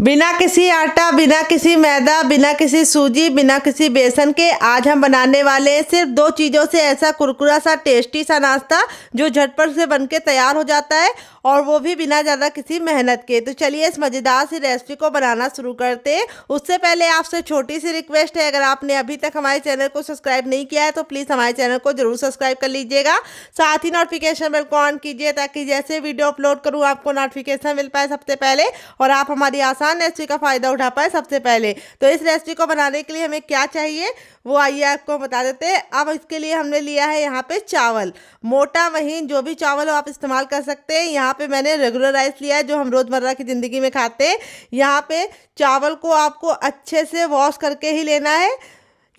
बिना किसी आटा, बिना किसी मैदा, बिना किसी सूजी, बिना किसी बेसन के आज हम बनाने वाले हैं सिर्फ दो चीज़ों से ऐसा कुरकुरा सा टेस्टी सा नाश्ता जो झटपट से बनके तैयार हो जाता है और वो भी बिना ज़्यादा किसी मेहनत के। तो चलिए इस मज़ेदार सी रेसिपी को बनाना शुरू करते हैं। उससे पहले आपसे छोटी सी रिक्वेस्ट है, अगर आपने अभी तक हमारे चैनल को सब्सक्राइब नहीं किया है तो प्लीज़ हमारे चैनल को जरूर सब्सक्राइब कर लीजिएगा। साथ ही नोटिफिकेशन बेल को ऑन कीजिए ताकि जैसे वीडियो अपलोड करूँ आपको नोटिफिकेशन मिल पाए सबसे पहले और आप हमारी आसान रेसिपी का फ़ायदा उठा पाए सबसे पहले। तो इस रेसिपी को बनाने के लिए हमें क्या चाहिए वो आइए आपको बता देते हैं। अब इसके लिए हमने लिया है यहाँ पे चावल, मोटा महीन जो भी चावल हो आप इस्तेमाल कर सकते हैं। यहाँ पे मैंने रेगुलर राइस लिया है जो हम रोज़मर्रा की ज़िंदगी में खाते हैं। यहाँ पे चावल को आपको अच्छे से वॉश करके ही लेना है,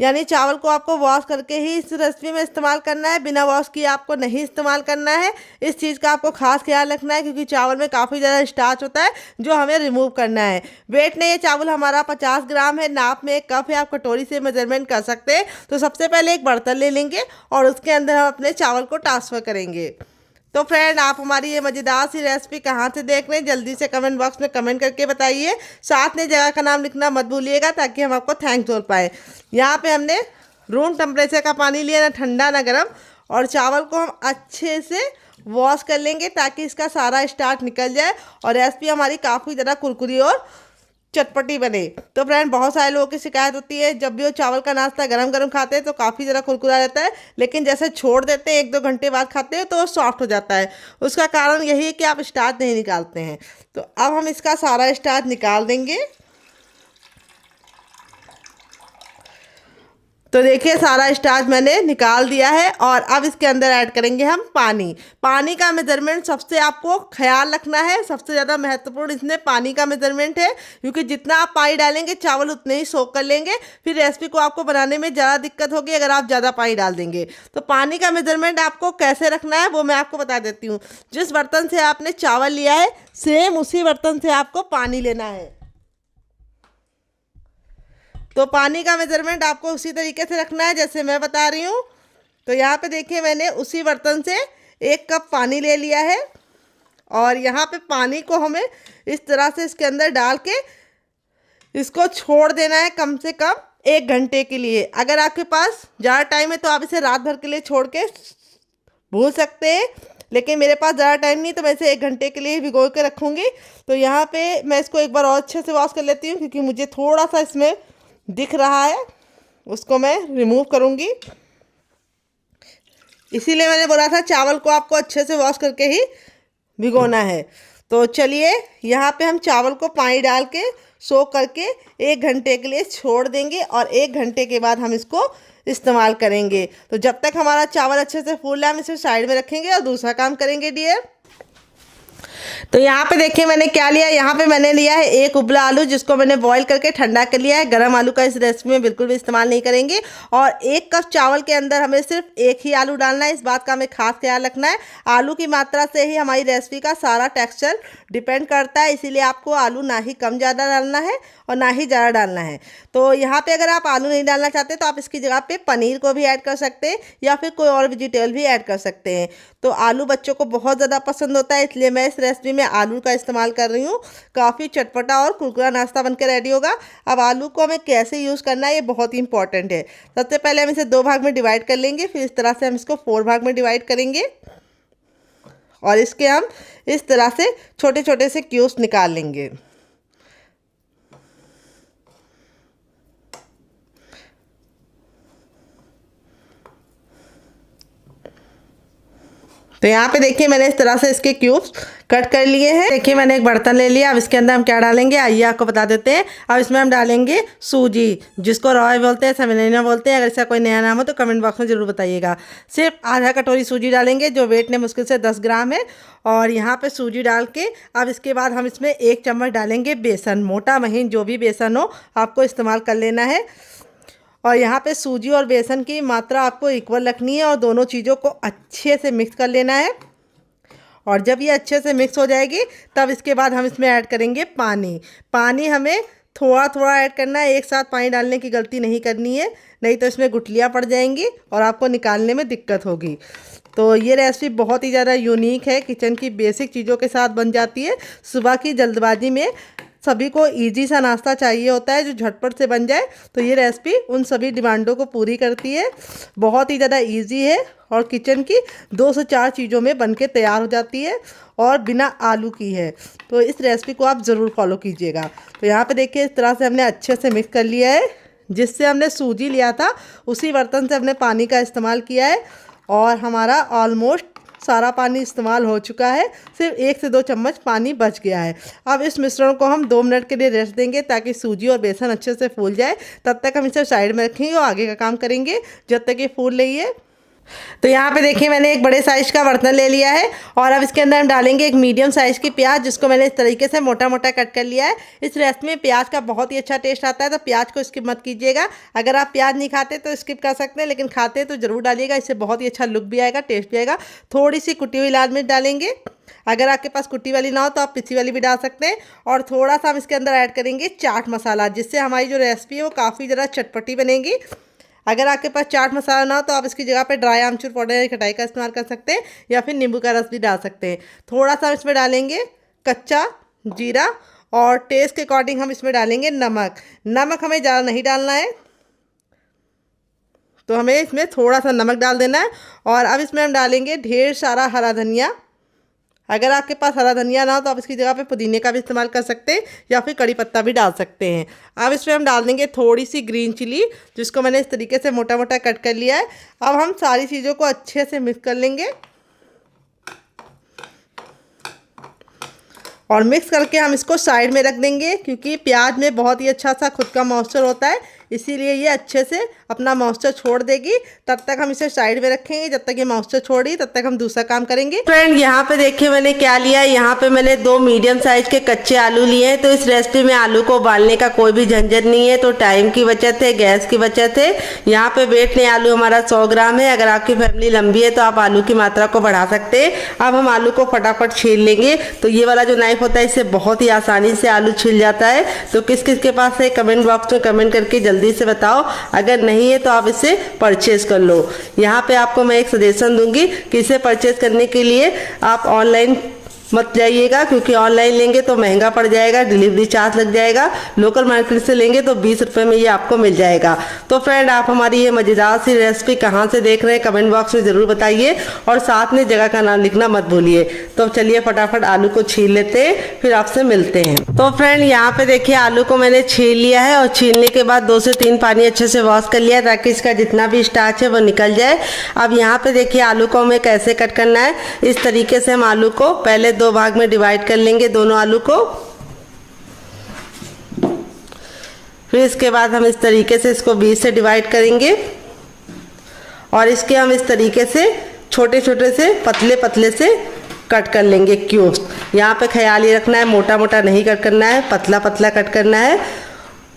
यानी चावल को आपको वॉश करके ही इस रेसिपी में इस्तेमाल करना है, बिना वॉश किए आपको नहीं इस्तेमाल करना है। इस चीज़ का आपको खास ख्याल रखना है क्योंकि चावल में काफ़ी ज़्यादा स्टार्च होता है जो हमें रिमूव करना है। वेट ने ये चावल हमारा 50 ग्राम है, नाप में एक कप है, आप कटोरी से मेजरमेंट कर सकते हैं। तो सबसे पहले एक बर्तन ले लेंगे और उसके अंदर हम अपने चावल को ट्रांसफ़र करेंगे। तो फ्रेंड, आप हमारी ये मज़ेदार सी रेसिपी कहाँ से देख रहे हैं जल्दी से कमेंट बॉक्स में कमेंट करके बताइए। साथ में जगह का नाम लिखना मत भूलिएगा ताकि हम आपको थैंक्स बोल पाए। यहाँ पे हमने रूम टेम्परेचर का पानी लिया, ना ठंडा ना गर्म, और चावल को हम अच्छे से वॉश कर लेंगे ताकि इसका सारा स्टार्च निकल जाए और रेसिपी हमारी काफ़ी ज़्यादा कुरकुरी और चटपटी बने। तो फ्रेंड, बहुत सारे लोगों की शिकायत होती है जब भी वो चावल का नाश्ता गरम गरम खाते हैं तो काफ़ी ज़्यादा कुरकुरा रहता है, लेकिन जैसे छोड़ देते हैं 1-2 घंटे बाद खाते हैं तो वो सॉफ्ट हो जाता है। उसका कारण यही है कि आप स्टार्च नहीं निकालते हैं। तो अब हम इसका सारा स्टार्च निकाल देंगे। तो देखिए सारा स्टार्च मैंने निकाल दिया है और अब इसके अंदर ऐड करेंगे हम पानी। पानी का मेजरमेंट सबसे आपको ख्याल रखना है, सबसे ज़्यादा महत्वपूर्ण इसमें पानी का मेजरमेंट है क्योंकि जितना आप पानी डालेंगे चावल उतने ही सोख कर लेंगे। फिर रेसिपी को आपको बनाने में ज़्यादा दिक्कत होगी अगर आप ज़्यादा पानी डाल देंगे। तो पानी का मेजरमेंट आपको कैसे रखना है वो मैं आपको बता देती हूँ। जिस बर्तन से आपने चावल लिया है सेम उसी बर्तन से आपको पानी लेना है। तो पानी का मेजरमेंट आपको उसी तरीके से रखना है जैसे मैं बता रही हूँ। तो यहाँ पे देखिए मैंने उसी बर्तन से 1 कप पानी ले लिया है और यहाँ पे पानी को हमें इस तरह से इसके अंदर डाल के इसको छोड़ देना है कम से कम 1 घंटे के लिए। अगर आपके पास ज़्यादा टाइम है तो आप इसे रात भर के लिए छोड़ के भून सकते हैं, लेकिन मेरे पास ज़्यादा टाइम नहीं तो मैं इसे 1 घंटे के लिए भिगो के रखूँगी। तो यहाँ पे मैं इसको एक बार और अच्छे से वॉश कर लेती हूँ क्योंकि मुझे थोड़ा सा इसमें दिख रहा है, उसको मैं रिमूव करूँगी। इसीलिए मैंने बोला था चावल को आपको अच्छे से वॉश करके ही भिगोना है। तो चलिए यहाँ पे हम चावल को पानी डाल के सोख करके 1 घंटे के लिए छोड़ देंगे और 1 घंटे के बाद हम इसको इस्तेमाल करेंगे। तो जब तक हमारा चावल अच्छे से फूल रहा है हम इसे साइड में रखेंगे और दूसरा काम करेंगे डियर। तो यहाँ पे देखिए मैंने क्या लिया, यहाँ पे मैंने लिया है 1 उबला आलू जिसको मैंने बॉईल करके ठंडा कर लिया है। गरम आलू का इस रेसिपी में बिल्कुल भी इस्तेमाल नहीं करेंगे। और 1 कप चावल के अंदर हमें सिर्फ 1 ही आलू डालना है, इस बात का हमें खास ख्याल रखना है। आलू की मात्रा से ही हमारी रेसिपी का सारा टेक्सचर डिपेंड करता है, इसीलिए आपको आलू ना ही कम ज़्यादा डालना है और ना ही ज़्यादा डालना है। तो यहाँ पे अगर आप आलू नहीं डालना चाहते तो आप इसकी जगह पे पनीर को भी ऐड कर सकते हैं या फिर कोई और वेजिटेबल भी ऐड कर सकते हैं। तो आलू बच्चों को बहुत ज़्यादा पसंद होता है इसलिए मैं इस रेसिपी में आलू का इस्तेमाल कर रही हूँ। काफ़ी चटपटा और कुरकुरा नाश्ता बनकर रेडी होगा। अब आलू को हमें कैसे यूज़ करना है ये बहुत ही इंपॉर्टेंट है। सबसे पहले हम इसे 2 भाग में डिवाइड कर लेंगे, फिर इस तरह से हम इसको 4 भाग में डिवाइड करेंगे और इसके हम इस तरह से छोटे छोटे से क्यूब्स निकाल लेंगे। तो यहाँ पे देखिए मैंने इस तरह से इसके क्यूब्स कट कर लिए हैं। देखिए मैंने एक बर्तन ले लिया। अब इसके अंदर हम क्या डालेंगे आइए आपको बता देते हैं। अब इसमें हम डालेंगे सूजी, जिसको रवा बोलते हैं, सेमेलिना बोलते हैं। अगर इसका कोई नया नाम हो तो कमेंट बॉक्स में ज़रूर बताइएगा। सिर्फ आधा कटोरी सूजी डालेंगे जो वेट ने मुश्किल से 10 ग्राम है। और यहाँ पे सूजी डाल के अब इसके बाद हम इसमें 1 चम्मच डालेंगे बेसन। मोटा महीन जो भी बेसन हो आपको इस्तेमाल कर लेना है। और यहाँ पे सूजी और बेसन की मात्रा आपको इक्वल रखनी है और दोनों चीज़ों को अच्छे से मिक्स कर लेना है। और जब ये अच्छे से मिक्स हो जाएगी तब इसके बाद हम इसमें ऐड करेंगे पानी। पानी हमें थोड़ा थोड़ा ऐड करना है, एक साथ पानी डालने की गलती नहीं करनी है, नहीं तो इसमें गुठलियाँ पड़ जाएंगी और आपको निकालने में दिक्कत होगी। तो ये रेसिपी बहुत ही ज़्यादा यूनिक है, किचन की बेसिक चीज़ों के साथ बन जाती है। सुबह की जल्दबाजी में सभी को इजी सा नाश्ता चाहिए होता है जो झटपट से बन जाए, तो ये रेसिपी उन सभी डिमांडों को पूरी करती है। बहुत ही ज़्यादा इजी है और किचन की 2 से 4 चीज़ों में बन के तैयार हो जाती है और बिना आलू की है। तो इस रेसिपी को आप ज़रूर फॉलो कीजिएगा। तो यहाँ पे देखिए इस तरह से हमने अच्छे से मिक्स कर लिया है। जिससे हमने सूजी लिया था उसी बर्तन से हमने पानी का इस्तेमाल किया है और हमारा ऑलमोस्ट सारा पानी इस्तेमाल हो चुका है। सिर्फ 1 से 2 चम्मच पानी बच गया है। अब इस मिश्रण को हम 2 मिनट के लिए रेस्ट देंगे ताकि सूजी और बेसन अच्छे से फूल जाए। तब तक हम इसे साइड में रखेंगे और आगे का काम करेंगे जब तक ये फूल रही है। तो यहाँ पे देखिए मैंने एक बड़े साइज़ का बर्तन ले लिया है और अब इसके अंदर हम डालेंगे एक मीडियम साइज़ की प्याज, जिसको मैंने इस तरीके से मोटा मोटा कट कर लिया है। इस रेसिपी में प्याज का बहुत ही अच्छा टेस्ट आता है, तो प्याज को स्किप मत कीजिएगा। अगर आप प्याज नहीं खाते तो स्किप कर सकते हैं, लेकिन खाते तो ज़रूर डालिएगा। इससे बहुत ही अच्छा लुक भी आएगा, टेस्ट भी आएगा। थोड़ी सी कुटी हुई लाल मिर्च डालेंगे। अगर आपके पास कुटी वाली ना हो तो आप पिसी वाली भी डाल सकते हैं। और थोड़ा सा हम इसके अंदर ऐड करेंगे चाट मसाला, जिससे हमारी जो रेसिपी है वो काफ़ी ज़्यादा चटपटी बनेगी। अगर आपके पास चाट मसाला ना हो तो आप इसकी जगह पे ड्राई आमचूर पाउडर या खटाई का इस्तेमाल कर सकते हैं या फिर नींबू का रस भी डाल सकते हैं। थोड़ा सा इसमें डालेंगे कच्चा जीरा और टेस्ट के अकॉर्डिंग हम इसमें डालेंगे नमक। नमक हमें ज़्यादा नहीं डालना है, तो हमें इसमें थोड़ा सा नमक डाल देना है। और अब इसमें हम डालेंगे ढेर सारा हरा धनिया। अगर आपके पास हरा धनिया ना हो तो आप इसकी जगह पे पुदीने का भी इस्तेमाल कर सकते हैं या फिर कड़ी पत्ता भी डाल सकते हैं। अब इसमें हम डाल देंगे थोड़ी सी ग्रीन चिली, जिसको मैंने इस तरीके से मोटा मोटा कट कर लिया है। अब हम सारी चीज़ों को अच्छे से मिक्स कर लेंगे और मिक्स करके हम इसको साइड में रख देंगे, क्योंकि प्याज में बहुत ही अच्छा सा खुद का मॉइस्चर होता है, इसीलिए ये अच्छे से अपना मॉइस्चर छोड़ देगी। तब तक हम इसे साइड में रखेंगे। जब तक ये मॉइस्चर छोड़ी तब तक हम दूसरा काम करेंगे। फ्रेंड यहाँ पे देखिए मैंने क्या लिया है। यहाँ पे मैंने 2 मीडियम साइज के कच्चे आलू लिए हैं। तो इस रेसिपी में आलू को उबालने का कोई भी झंझट नहीं है, तो टाइम की बचत है, गैस की बचत है। यहाँ पे वेट नहीं, आलू हमारा 100 ग्राम है। अगर आपकी फैमिली लंबी है तो आप आलू की मात्रा को बढ़ा सकते हैं। अब हम आलू को फटाफट छील लेंगे। तो ये वाला जो नाइफ होता है इससे बहुत ही आसानी से आलू छिल जाता है। तो किस किस के पास है कमेंट बॉक्स में कमेंट करके जल्दी से बताओ। अगर नहीं है तो आप इसे परचेज कर लो। यहाँ पे आपको मैं एक सजेशन दूंगी कि इसे परचेज करने के लिए आप ऑनलाइन मत जाइएगा, क्योंकि ऑनलाइन लेंगे तो महंगा पड़ जाएगा, डिलीवरी चार्ज लग जाएगा। लोकल मार्केट से लेंगे तो 20 रुपये में ये आपको मिल जाएगा। तो फ्रेंड आप हमारी ये मज़ेदार सी रेसिपी कहाँ से देख रहे हैं कमेंट बॉक्स में ज़रूर बताइए और साथ में जगह का नाम लिखना मत भूलिए। तो चलिए फटाफट आलू को छील लेते हैं, फिर आपसे मिलते हैं। तो फ्रेंड यहाँ पे देखिए आलू को मैंने छील लिया है और छीलने के बाद 2 से 3 पानी अच्छे से वॉश कर लिया ताकि इसका जितना भी स्टार्च है वो निकल जाए। अब यहाँ पे देखिए आलू को हमें कैसे कट करना है। इस तरीके से हम आलू को पहले 2 भाग में डिवाइड कर लेंगे, दोनों आलू को। फिर इसके बाद हम इस तरीके से इसको 20 से डिवाइड करेंगे और इसके हम इस तरीके से छोटे छोटे से पतले पतले से कट कर लेंगे क्यूब्स। यहाँ पे ख्याल ये रखना है मोटा मोटा नहीं कट करना है, पतला पतला कट करना है।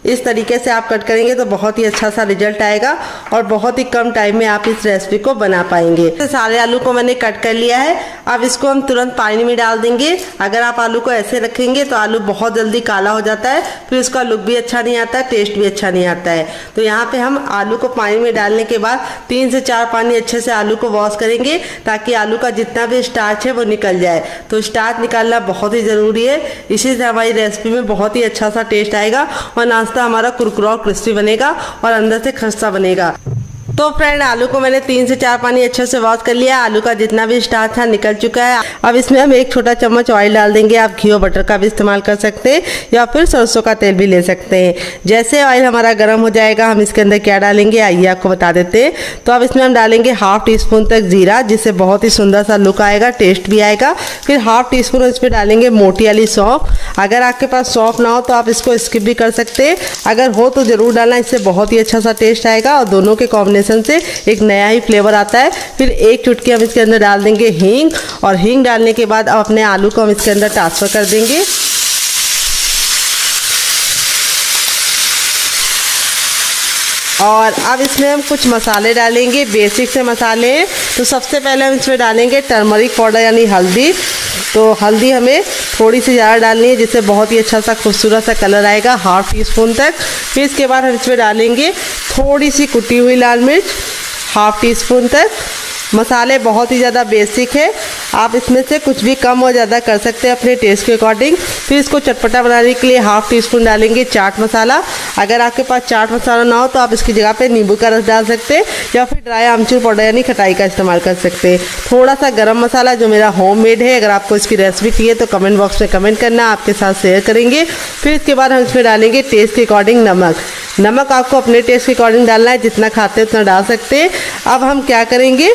इस तरीके से आप कट करेंगे तो बहुत ही अच्छा सा रिजल्ट आएगा और बहुत ही कम टाइम में आप इस रेसिपी को बना पाएंगे। तो सारे आलू को मैंने कट कर लिया है। अब इसको हम तुरंत पानी में डाल देंगे। अगर आप आलू को ऐसे रखेंगे तो आलू बहुत जल्दी काला हो जाता है, फिर उसका लुक भी अच्छा नहीं आता है, टेस्ट भी अच्छा नहीं आता है। तो यहाँ पे हम आलू को पानी में डालने के बाद 3 से 4 पानी अच्छे से आलू को वॉश करेंगे ताकि आलू का जितना भी स्टार्च है वो निकल जाए। तो स्टार्च निकालना बहुत ही ज़रूरी है, इसी से हमारी रेसिपी में बहुत ही अच्छा सा टेस्ट आएगा और नाश्ता हमारा कुरकुरा और क्रिस्पी बनेगा और अंदर से खस्ता बनेगा। तो फ्रेंड आलू को मैंने 3 से 4 पानी अच्छे से वॉश कर लिया। आलू का जितना भी स्टार्च था निकल चुका है। अब इसमें हम 1 छोटा चम्मच ऑयल डाल देंगे। आप घी और बटर का भी इस्तेमाल कर सकते हैं या फिर सरसों का तेल भी ले सकते हैं। जैसे ऑयल हमारा गर्म हो जाएगा हम इसके अंदर क्या डालेंगे आइए आपको बता देते हैं। तो अब इसमें हम डालेंगे 1/2 टीस्पून तक जीरा, जिससे बहुत ही सुंदर सा लुक आएगा, टेस्ट भी आएगा। फिर 1/2 टीस्पून इसमें डालेंगे मोटी वाली सौंफ। अगर आपके पास सौंफ ना हो तो आप इसको स्किप भी कर सकते हैं, अगर हो तो ज़रूर डालना, इससे बहुत ही अच्छा सा टेस्ट आएगा और दोनों के कॉम्बिनेशन से एक नया ही फ्लेवर आता है। फिर 1 चुटकी हम इसके अंदर डाल देंगे हींग और हींग डालने के बाद अब अपने आलू को हम इसके अंदर ट्रांसफ़र कर देंगे। और अब इसमें हम कुछ मसाले डालेंगे, बेसिक से मसाले हैं। तो सबसे पहले हम इसमें डालेंगे टर्मरिक पाउडर यानी हल्दी। तो हल्दी हमें थोड़ी सी ज़्यादा डालनी है, जिससे बहुत ही अच्छा सा खूबसूरत सा कलर आएगा, 1/2 टीस्पून तक। फिर इसके बाद हम इसमें डालेंगे थोड़ी सी कुटी हुई लाल मिर्च, 1/2 टीस्पून तक। मसाले बहुत ही ज़्यादा बेसिक है, आप इसमें से कुछ भी कम और ज़्यादा कर सकते हैं अपने टेस्ट के अकॉर्डिंग। फिर इसको चटपटा बनाने के लिए हाफ़ टी स्पून डालेंगे चाट मसाला। अगर आपके पास चाट मसाला ना हो तो आप इसकी जगह पे नींबू का रस डाल सकते हैं या फिर ड्राई आमचूर पाउडर यानी खटाई का इस्तेमाल कर सकते हैं। थोड़ा सा गरम मसाला जो मेरा होममेड है, अगर आपको इसकी रेसिपी चाहिए तो कमेंट बॉक्स में कमेंट करना, आपके साथ शेयर करेंगे। फिर इसके बाद हम इसमें डालेंगे टेस्ट के अकॉर्डिंग नमक। नमक आपको अपने टेस्ट के अकॉर्डिंग डालना है, जितना खाते हैं उतना डाल सकते हैं। अब हम क्या करेंगे,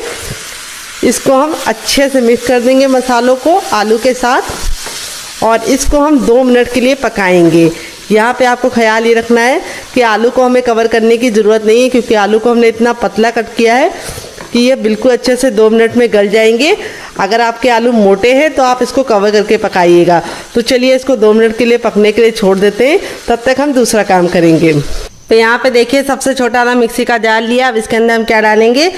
इसको हम अच्छे से मिक्स कर देंगे मसालों को आलू के साथ और इसको हम 2 मिनट के लिए पकाएंगे। यहाँ पे आपको ख्याल ये रखना है कि आलू को हमें कवर करने की ज़रूरत नहीं है, क्योंकि आलू को हमने इतना पतला कट किया है कि ये बिल्कुल अच्छे से 2 मिनट में गल जाएंगे। अगर आपके आलू मोटे हैं तो आप इसको कवर करके पकाइएगा। तो चलिए इसको 2 मिनट के लिए पकने के लिए छोड़ देते हैं, तब तक हम दूसरा काम करेंगे। तो यहाँ पे देखिए सबसे छोटा वाला मिक्सी का जार लिया। अब इसके अंदर हम क्या डालेंगे,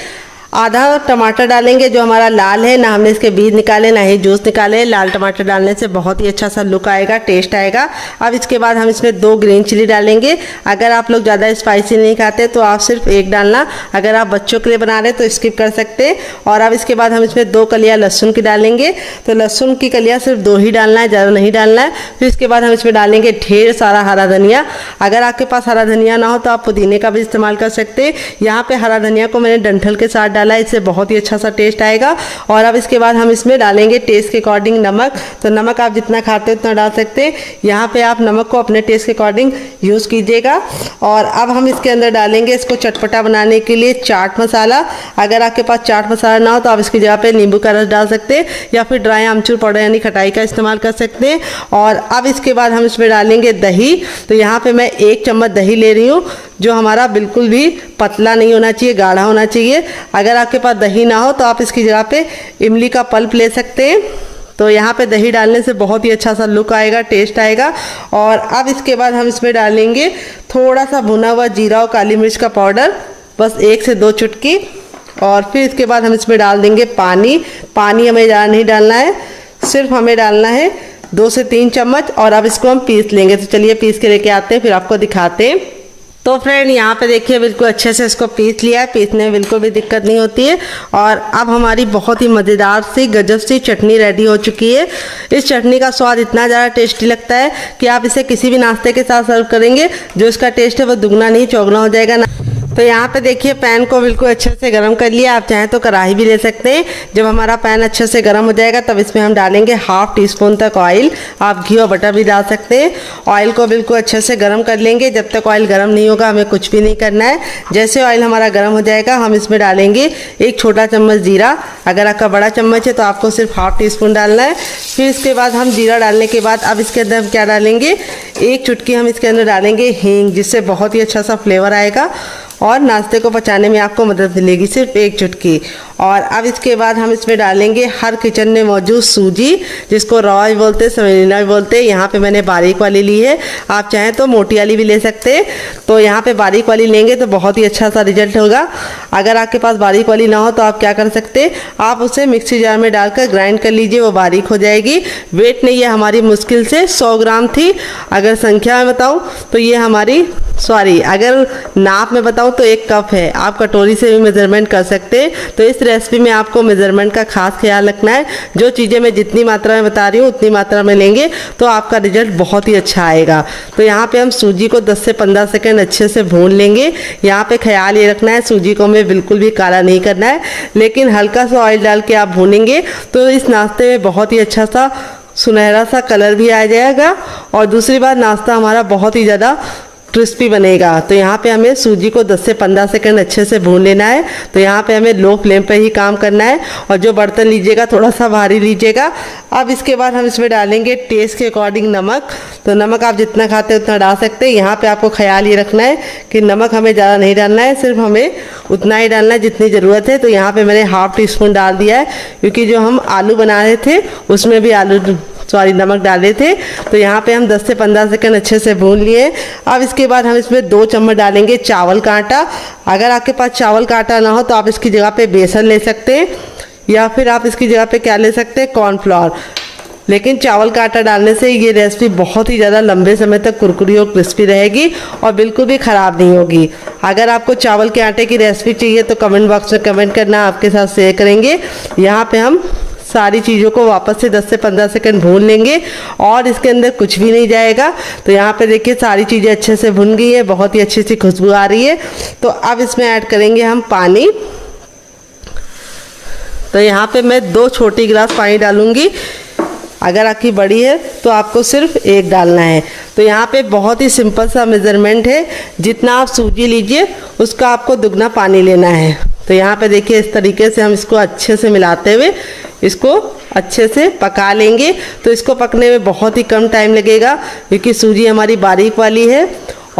आधा टमाटर डालेंगे जो हमारा लाल है, ना हमने इसके बीज निकाले ना ही जूस निकाले। लाल टमाटर डालने से बहुत ही अच्छा सा लुक आएगा, टेस्ट आएगा। अब इसके बाद हम इसमें 2 ग्रीन चिली डालेंगे। अगर आप लोग ज़्यादा स्पाइसी नहीं खाते तो आप सिर्फ 1 डालना, अगर आप बच्चों के लिए बना रहे तो स्किप कर सकते हैं। और अब इसके बाद हम इसमें 2 कलियाँ लहसुन की डालेंगे। तो लहसुन की कलियाँ सिर्फ 2 ही डालना है, ज़्यादा नहीं डालना है। फिर इसके बाद हम इसमें डालेंगे ढेर सारा हरा धनिया। अगर आपके पास हरा धनिया ना हो तो आप पुदीने का भी इस्तेमाल कर सकते हैं। यहाँ पे हरा धनिया को मैंने डंठल के साथ डाला है, इससे बहुत ही अच्छा सा टेस्ट आएगा। और अब इसके बाद हम इसमें डालेंगे टेस्ट के अकॉर्डिंग नमक। तो नमक आप जितना खाते हो उतना डाल सकते हैं। यहाँ पे आप नमक को अपने टेस्ट के अकॉर्डिंग यूज़ कीजिएगा। और अब हम इसके अंदर डालेंगे इसको चटपटा बनाने के लिए चाट मसाला। अगर आपके पास चाट मसाला ना हो तो आप इसकी जगह पे नींबू का रस डाल सकते हैं या फिर ड्राई आमचूर पाउडर यानी खटाई का इस्तेमाल कर सकते हैं। और अब इसके बाद हम इसमें डालेंगे दही। तो यहाँ पे मैं 1 चम्मच दही ले रही हूँ, जो हमारा बिल्कुल भी पतला नहीं होना चाहिए, गाढ़ा होना चाहिए। अगर आपके पास दही ना हो तो आप इसकी जगह पे इमली का पल्प ले सकते हैं। तो यहाँ पे दही डालने से बहुत ही अच्छा सा लुक आएगा, टेस्ट आएगा। और अब इसके बाद हम इसमें डालेंगे थोड़ा सा भुना हुआ जीरा और काली मिर्च का पाउडर, बस 1 से 2 चुटकी। और फिर इसके बाद हम इसमें डाल देंगे पानी। पानी हमें ज़्यादा नहीं डालना है, सिर्फ हमें डालना है 2 से 3 चम्मच। और अब इसको हम पीस लेंगे। तो चलिए पीस के लेके आते हैं, फिर आपको दिखाते हैं। तो फ्रेंड यहाँ पे देखिए बिल्कुल अच्छे से इसको पीस लिया है, पीसने में बिल्कुल भी दिक्कत नहीं होती है। और अब हमारी बहुत ही मज़ेदार सी गजब सी चटनी रेडी हो चुकी है। इस चटनी का स्वाद इतना ज़्यादा टेस्टी लगता है कि आप इसे किसी भी नाश्ते के साथ सर्व करेंगे, जो इसका टेस्ट है वो दुगना नहीं चौगुना हो जाएगा ना। तो यहाँ पे देखिए पैन को बिल्कुल अच्छे से गर्म कर लिया। आप चाहें तो कढ़ाई भी ले सकते हैं। जब हमारा पैन अच्छे से गर्म हो जाएगा तब इसमें हम डालेंगे हाफ़ टी स्पून तक ऑयल। आप घी और बटर भी डाल सकते हैं। ऑयल को बिल्कुल अच्छे से गर्म कर लेंगे। जब तक ऑयल गर्म नहीं होगा हमें कुछ भी नहीं करना है। जैसे ऑयल हमारा गर्म हो जाएगा हम इसमें डालेंगे 1 छोटा चम्मच जीरा। अगर आपका बड़ा चम्मच है तो आपको सिर्फ हाफ़ टी स्पून डालना है। फिर इसके बाद हम जीरा डालने के बाद अब इसके अंदर हम क्या डालेंगे, 1 चुटकी हम इसके अंदर डालेंगे हींग, जिससे बहुत ही अच्छा सा फ्लेवर आएगा और नाश्ते को पचाने में आपको मदद मिलेगी, सिर्फ 1 चुटकी। और अब इसके बाद हम इसमें डालेंगे हर किचन में मौजूद सूजी, जिसको रवा भी बोलते हैं, सेवैना भी बोलते हैं। यहाँ पे मैंने बारीक वाली ली है, आप चाहें तो मोटी वाली भी ले सकते हैं। तो यहाँ पे बारीक वाली लेंगे तो बहुत ही अच्छा सा रिजल्ट होगा। अगर आपके पास बारीक वाली ना हो तो आप क्या कर सकते हैं, आप उसे मिक्सी जार में डालकर ग्राइंड कर लीजिए, वो बारीक हो जाएगी। वेट नहीं है हमारी, मुश्किल से 100 ग्राम थी। अगर संख्या में बताऊँ तो ये हमारी अगर नाप में बताऊँ तो 1 कप है। आप कटोरी से भी मेज़रमेंट कर सकते हैं। तो इस रेसिपी में आपको मेज़रमेंट का खास ख्याल रखना है। जो चीज़ें मैं जितनी मात्रा में बता रही हूँ उतनी मात्रा में लेंगे तो आपका रिजल्ट बहुत ही अच्छा आएगा। तो यहाँ पे हम सूजी को 10 से 15 सेकंड अच्छे से भून लेंगे। यहाँ पे ख्याल ये रखना है सूजी को हमें बिल्कुल भी काला नहीं करना है, लेकिन हल्का सा ऑयल डाल के आप भूनेंगे तो इस नाश्ते में बहुत ही अच्छा सा सुनहरा सा कलर भी आ जाएगा। और दूसरी बात, नाश्ता हमारा बहुत ही ज़्यादा क्रिस्पी बनेगा। तो यहाँ पे हमें सूजी को 10 से 15 सेकंड अच्छे से भून लेना है। तो यहाँ पे हमें लो फ्लेम पे ही काम करना है। और जो बर्तन लीजिएगा थोड़ा सा भारी लीजिएगा। अब इसके बाद हम इसमें डालेंगे टेस्ट के अकॉर्डिंग नमक। तो नमक आप जितना खाते हैं उतना डाल सकते हैं। यहाँ पे आपको ख्याल ये रखना है कि नमक हमें ज़्यादा नहीं डालना है, सिर्फ हमें उतना ही डालना है जितनी ज़रूरत है। तो यहाँ पर मैंने हाफ़ टी स्पून डाल दिया है, क्योंकि जो हम आलू बना रहे थे उसमें भी नमक डाले थे। तो यहाँ पे हम 10 से 15 सेकंड अच्छे से भून लिए। अब इसके बाद हम इसमें 2 चम्मच डालेंगे चावल का आटा। अगर आपके पास चावल का आटा ना हो तो आप इसकी जगह पे बेसन ले सकते हैं, या फिर आप इसकी जगह पे क्या ले सकते हैं, कॉर्नफ्लोर। लेकिन चावल का आटा डालने से ये रेसिपी बहुत ही ज़्यादा लंबे समय तक कुरकुरी और क्रिस्पी रहेगी और बिल्कुल भी ख़राब नहीं होगी। अगर आपको चावल के आटे की रेसिपी चाहिए तो कमेंट बॉक्स में कमेंट करना, आपके साथ शेयर करेंगे। यहाँ पे हम सारी चीज़ों को वापस से 10 से 15 सेकंड भून लेंगे और इसके अंदर कुछ भी नहीं जाएगा। तो यहाँ पे देखिए सारी चीज़ें अच्छे से भुन गई है, बहुत ही अच्छी सी खुशबू आ रही है। तो अब इसमें ऐड करेंगे हम पानी। तो यहाँ पे मैं 2 छोटी गिलास पानी डालूंगी। अगर आपकी बड़ी है तो आपको सिर्फ 1 डालना है। तो यहाँ पे बहुत ही सिंपल सा मेज़रमेंट है, जितना आप सूजी लीजिए उसका आपको दुगना पानी लेना है। तो यहाँ पे देखिए इस तरीके से हम इसको अच्छे से मिलाते हुए इसको अच्छे से पका लेंगे। तो इसको पकने में बहुत ही कम टाइम लगेगा क्योंकि सूजी हमारी बारीक वाली है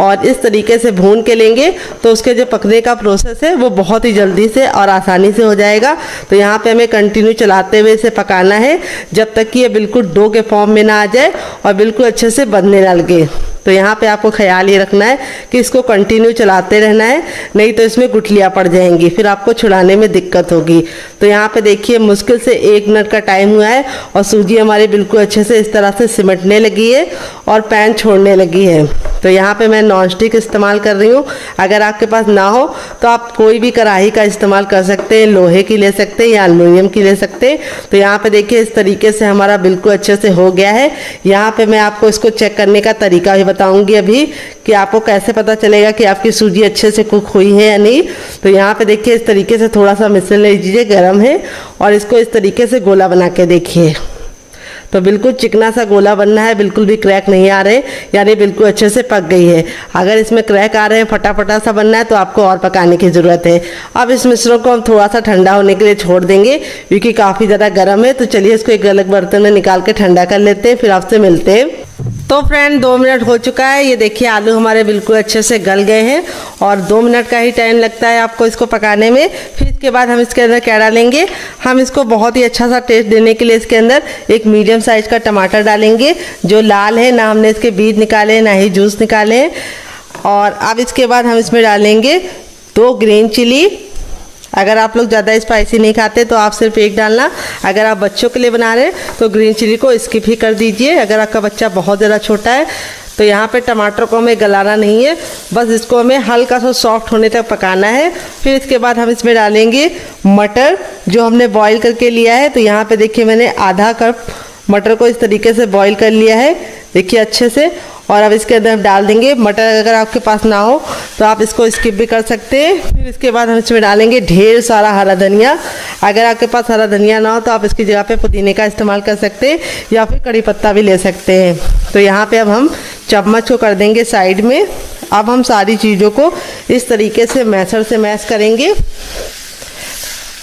और इस तरीके से भून के लेंगे तो उसके जो पकने का प्रोसेस है वो बहुत ही जल्दी से और आसानी से हो जाएगा। तो यहाँ पे हमें कंटिन्यू चलाते हुए इसे पकाना है जब तक कि ये बिल्कुल डो के फॉर्म में ना आ जाए और बिल्कुल अच्छे से बनने ना लगे। तो यहाँ पे आपको ख्याल ये रखना है कि इसको कंटिन्यू चलाते रहना है, नहीं तो इसमें गुठलियाँ पड़ जाएंगी, फिर आपको छुड़ाने में दिक्कत होगी। तो यहाँ पे देखिए मुश्किल से 1 मिनट का टाइम हुआ है और सूजी हमारी बिल्कुल अच्छे से इस तरह से सिमटने लगी है और पैन छोड़ने लगी है। तो यहाँ पे मैं नॉन स्टिक इस्तेमाल कर रही हूँ। अगर आपके पास ना हो तो आप कोई भी कढ़ाई का इस्तेमाल कर सकते हैं, लोहे की ले सकते हैं या एल्युमिनियम की ले सकते हैं। तो यहाँ पे देखिए इस तरीके से हमारा बिल्कुल अच्छे से हो गया है। यहाँ पे मैं आपको इसको चेक करने का तरीका भी बताऊंगी अभी कि आपको कैसे पता चलेगा कि आपकी सूजी अच्छे से कुक हुई है या नहीं। तो यहाँ पे देखिए इस तरीके से थोड़ा सा मिश्रण ले लीजिए, गर्म है, और इसको इस तरीके से गोला बना के देखिए। तो बिल्कुल चिकना सा गोला बनना है, बिल्कुल भी क्रैक नहीं आ रहे, यानी बिल्कुल अच्छे से पक गई है। अगर इसमें क्रैक आ रहे हैं, फटाफटा सा बनना है, तो आपको और पकाने की ज़रूरत है। अब इस मिश्रण को हम थोड़ा सा ठंडा होने के लिए छोड़ देंगे क्योंकि काफ़ी ज़्यादा गर्म है। तो चलिए इसको एक अलग बर्तन में निकाल के ठंडा कर लेते हैं, फिर आपसे मिलते हैं। तो फ्रेंड 2 मिनट हो चुका है। ये देखिए आलू हमारे बिल्कुल अच्छे से गल गए हैं और 2 मिनट का ही टाइम लगता है आपको इसको पकाने में। फिर इसके बाद हम इसके अंदर क्या डालेंगे, हम इसको बहुत ही अच्छा सा टेस्ट देने के लिए इसके अंदर एक मीडियम साइज का टमाटर डालेंगे जो लाल है, ना हमने इसके बीज निकाले ना ही जूस निकाले हैं। और अब इसके बाद हम इसमें डालेंगे 2 ग्रीन चिली। अगर आप लोग ज़्यादा स्पाइसी नहीं खाते तो आप सिर्फ 1 डालना। अगर आप बच्चों के लिए बना रहे हैं तो ग्रीन चिली को स्किप ही कर दीजिए अगर आपका बच्चा बहुत ज़्यादा छोटा है। तो यहाँ पे टमाटर को हमें गलाना नहीं है, बस इसको हमें हल्का सा सॉफ्ट होने तक पकाना है। फिर इसके बाद हम इसमें डालेंगे मटर जो हमने बॉईल करके लिया है। तो यहाँ पे देखिए मैंने आधा कप मटर को इस तरीके से बॉईल कर लिया है, देखिए अच्छे से। और अब इसके अंदर हम डाल देंगे मटर। अगर आपके पास ना हो तो आप इसको स्किप भी कर सकते हैं। फिर इसके बाद हम इसमें डालेंगे ढेर सारा हरा धनिया। अगर आपके पास हरा धनिया ना हो तो आप इसकी जगह पे पुदीने का इस्तेमाल कर सकते हैं या फिर कड़ी पत्ता भी ले सकते हैं। तो यहाँ पे अब हम चम्मच को कर देंगे साइड में। अब हम सारी चीज़ों को इस तरीके से मैशर से मैश करेंगे।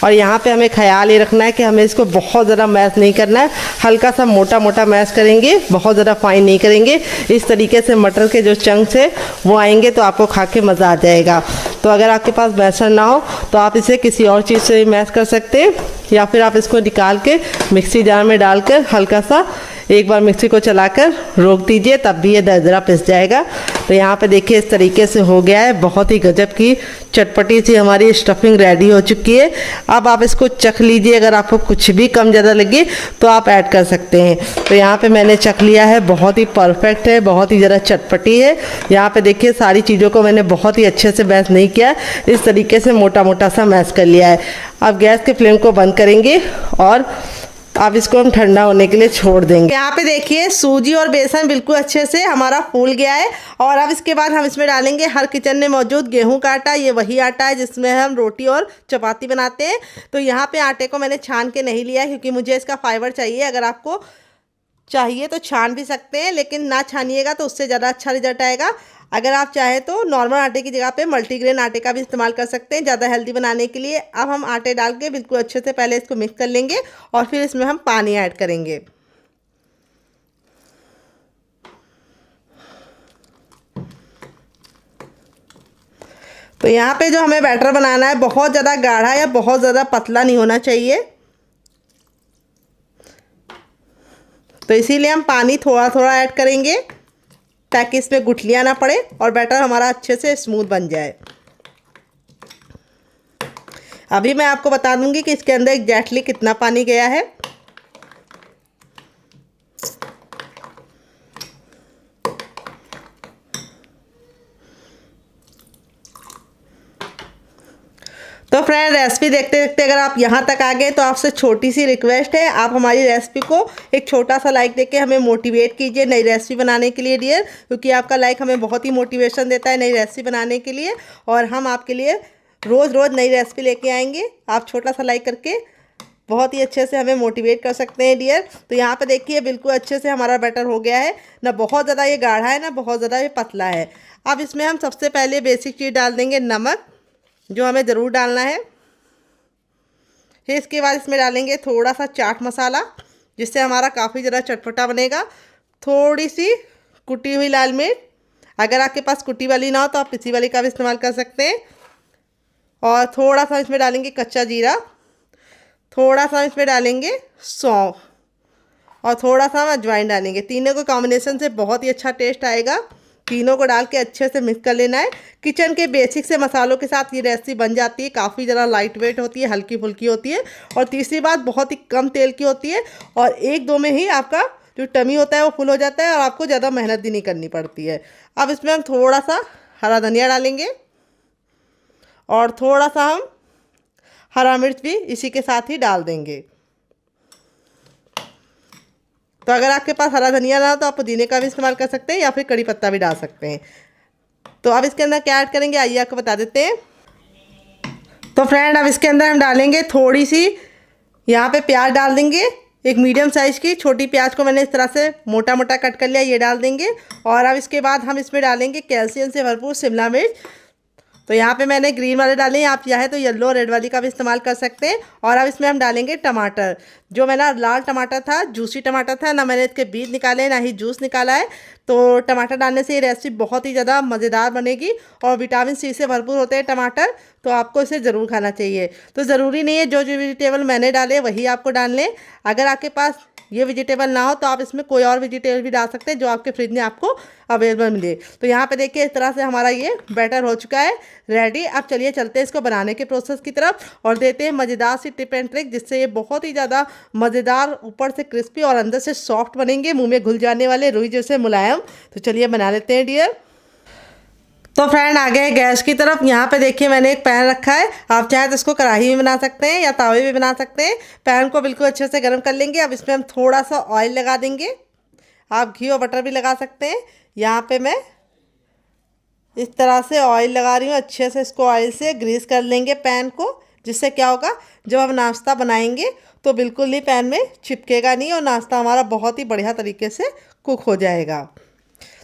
और यहाँ पे हमें ख्याल ये रखना है कि हमें इसको बहुत ज़्यादा मैश नहीं करना है, हल्का सा मोटा मोटा मैश करेंगे, बहुत ज़्यादा फाइन नहीं करेंगे। इस तरीके से मटर के जो चंक्स है वो आएंगे तो आपको खा के मज़ा आ जाएगा। तो अगर आपके पास मैशर ना हो तो आप इसे किसी और चीज़ से मैश कर सकते हैं या फिर आप इसको निकाल के मिक्सी जार में डालकर हल्का सा एक बार मिक्सी को चलाकर रोक दीजिए, तब भी ये दरदरा पिस जाएगा। तो यहाँ पे देखिए इस तरीके से हो गया है। बहुत ही गजब की चटपटी सी हमारी स्टफिंग रेडी हो चुकी है। अब आप इसको चख लीजिए, अगर आपको कुछ भी कम ज़्यादा लगे तो आप ऐड कर सकते हैं। तो यहाँ पे मैंने चख लिया है, बहुत ही परफेक्ट है, बहुत ही ज़्यादा चटपटी है। यहाँ पे देखिए सारी चीज़ों को मैंने बहुत ही अच्छे से मैश नहीं किया, इस तरीके से मोटा मोटा सा मैश कर लिया है। अब गैस के फ्लेम को बंद करेंगे और अब इसको हम ठंडा होने के लिए छोड़ देंगे। यहाँ पे देखिए सूजी और बेसन बिल्कुल अच्छे से हमारा फूल गया है। और अब इसके बाद हम इसमें डालेंगे हर किचन में मौजूद गेहूं का आटा। ये वही आटा है जिसमें हम रोटी और चपाती बनाते हैं। तो यहाँ पे आटे को मैंने छान के नहीं लिया क्योंकि मुझे इसका फाइबर चाहिए। अगर आपको चाहिए तो छान भी सकते हैं, लेकिन ना छानिएगा तो उससे ज़्यादा अच्छा रिजल्ट आएगा। अगर आप चाहें तो नॉर्मल आटे की जगह पे मल्टीग्रेन आटे का भी इस्तेमाल कर सकते हैं ज़्यादा हेल्दी बनाने के लिए। अब हम आटे डाल के बिल्कुल अच्छे से पहले इसको मिक्स कर लेंगे और फिर इसमें हम पानी ऐड करेंगे। तो यहाँ पे जो हमें बैटर बनाना है बहुत ज़्यादा गाढ़ा या बहुत ज़्यादा पतला नहीं होना चाहिए, तो इसीलिए हम पानी थोड़ा थोड़ा ऐड करेंगे ताकि इसमें गुठलियाँ ना पड़े और बैटर हमारा अच्छे से स्मूथ बन जाए। अभी मैं आपको बता दूंगी कि इसके अंदर एग्जैक्टली कितना पानी गया है। तो फ्रेंड, रेसिपी देखते देखते अगर आप यहाँ तक आ गए तो आपसे छोटी सी रिक्वेस्ट है, आप हमारी रेसिपी को एक छोटा सा लाइक देके हमें मोटिवेट कीजिए नई रेसिपी बनाने के लिए डियर, क्योंकि आपका लाइक हमें बहुत ही मोटिवेशन देता है नई रेसिपी बनाने के लिए, और हम आपके लिए रोज़ रोज़ नई रेसिपी लेके आएंगे। आप छोटा सा लाइक करके बहुत ही अच्छे से हमें मोटिवेट कर सकते हैं डियर। तो यहाँ पे देखिए बिल्कुल अच्छे से हमारा बैटर हो गया है, ना बहुत ज़्यादा ये गाढ़ा है ना बहुत ज़्यादा ये पतला है। अब इसमें हम सबसे पहले बेसिक चीज़ डाल देंगे नमक, जो हमें ज़रूर डालना है। फिर इसके बाद इसमें डालेंगे थोड़ा सा चाट मसाला, जिससे हमारा काफ़ी ज़्यादा चटपटा बनेगा। थोड़ी सी कुटी हुई लाल मिर्च, अगर आपके पास कुटी वाली ना हो तो आप पिसी वाली का भी इस्तेमाल कर सकते हैं। और थोड़ा सा इसमें डालेंगे कच्चा जीरा, थोड़ा सा इसमें डालेंगे सौंफ, और थोड़ा सा हम अजवाइन डालेंगे। तीनों के कॉम्बिनेशन से बहुत ही अच्छा टेस्ट आएगा। तीनों को डाल के अच्छे से मिक्स कर लेना है। किचन के बेसिक से मसालों के साथ ये रेसिपी बन जाती है, काफ़ी ज़्यादा लाइट वेट होती है, हल्की फुल्की होती है, और तीसरी बात बहुत ही कम तेल की होती है, और एक दो में ही आपका जो टमी होता है वो फुल हो जाता है और आपको ज़्यादा मेहनत भी नहीं करनी पड़ती है। अब इसमें हम थोड़ा सा हरा धनिया डालेंगे, और थोड़ा सा हम हरा मिर्च भी इसी के साथ ही डाल देंगे। तो अगर आपके पास हरा धनिया ना हो तो आप पुदीने का भी इस्तेमाल कर सकते हैं, या फिर कड़ी पत्ता भी डाल सकते हैं। तो अब इसके अंदर क्या ऐड करेंगे आइए आपको बता देते हैं। तो फ्रेंड, अब इसके अंदर हम डालेंगे थोड़ी सी यहाँ पे प्याज डाल देंगे। एक मीडियम साइज़ की छोटी प्याज को मैंने इस तरह से मोटा मोटा कट कर लिया, ये डाल देंगे। और अब इसके बाद हम इसमें डालेंगे कैल्शियम से भरपूर शिमला मिर्च। तो यहाँ पे मैंने ग्रीन वाले डाले हैं, आप चाहे तो येलो और रेड वाली का भी इस्तेमाल कर सकते हैं। और अब इसमें हम डालेंगे टमाटर। जो मेरा लाल टमाटर था, जूसी टमाटर था, ना मैंने इसके बीज निकाले ना ही जूस निकाला है। तो टमाटर डालने से ये रेसिपी बहुत ही ज़्यादा मज़ेदार बनेगी, और विटामिन सी से भरपूर होते हैं टमाटर, तो आपको इसे ज़रूर खाना चाहिए। तो ज़रूरी नहीं है जो जो वेजिटेबल मैंने डाले वही आपको डाल लें। अगर आपके पास ये वेजिटेबल ना हो तो आप इसमें कोई और वेजिटेबल भी डाल सकते हैं जो आपके फ्रिज में आपको अवेलेबल मिले। तो यहाँ पे देखिए इस तरह से हमारा ये बैटर हो चुका है रेडी। अब चलिए चलते हैं इसको बनाने के प्रोसेस की तरफ, और देते हैं मज़ेदार सी टिप एंड ट्रिक, जिससे ये बहुत ही ज़्यादा मज़ेदार, ऊपर से क्रिस्पी और अंदर से सॉफ्ट बनेंगे, मुँह में घुल जाने वाले रुई जैसे मुलायम। तो चलिए बना लेते हैं डियर। तो फ्रेंड, आ गए गैस की तरफ। यहाँ पे देखिए मैंने एक पैन रखा है, आप चाहे तो इसको कढ़ाई में बना सकते हैं या तावे में बना सकते हैं। पैन को बिल्कुल अच्छे से गर्म कर लेंगे। अब इसमें हम थोड़ा सा ऑयल लगा देंगे, आप घी और बटर भी लगा सकते हैं। यहाँ पे मैं इस तरह से ऑयल लगा रही हूँ, अच्छे से इसको ऑयल से ग्रीस कर लेंगे पैन को, जिससे क्या होगा जब हम नाश्ता बनाएंगे तो बिल्कुल ही पैन में चिपकेगा नहीं, और नाश्ता हमारा बहुत ही बढ़िया तरीके से कुक हो जाएगा।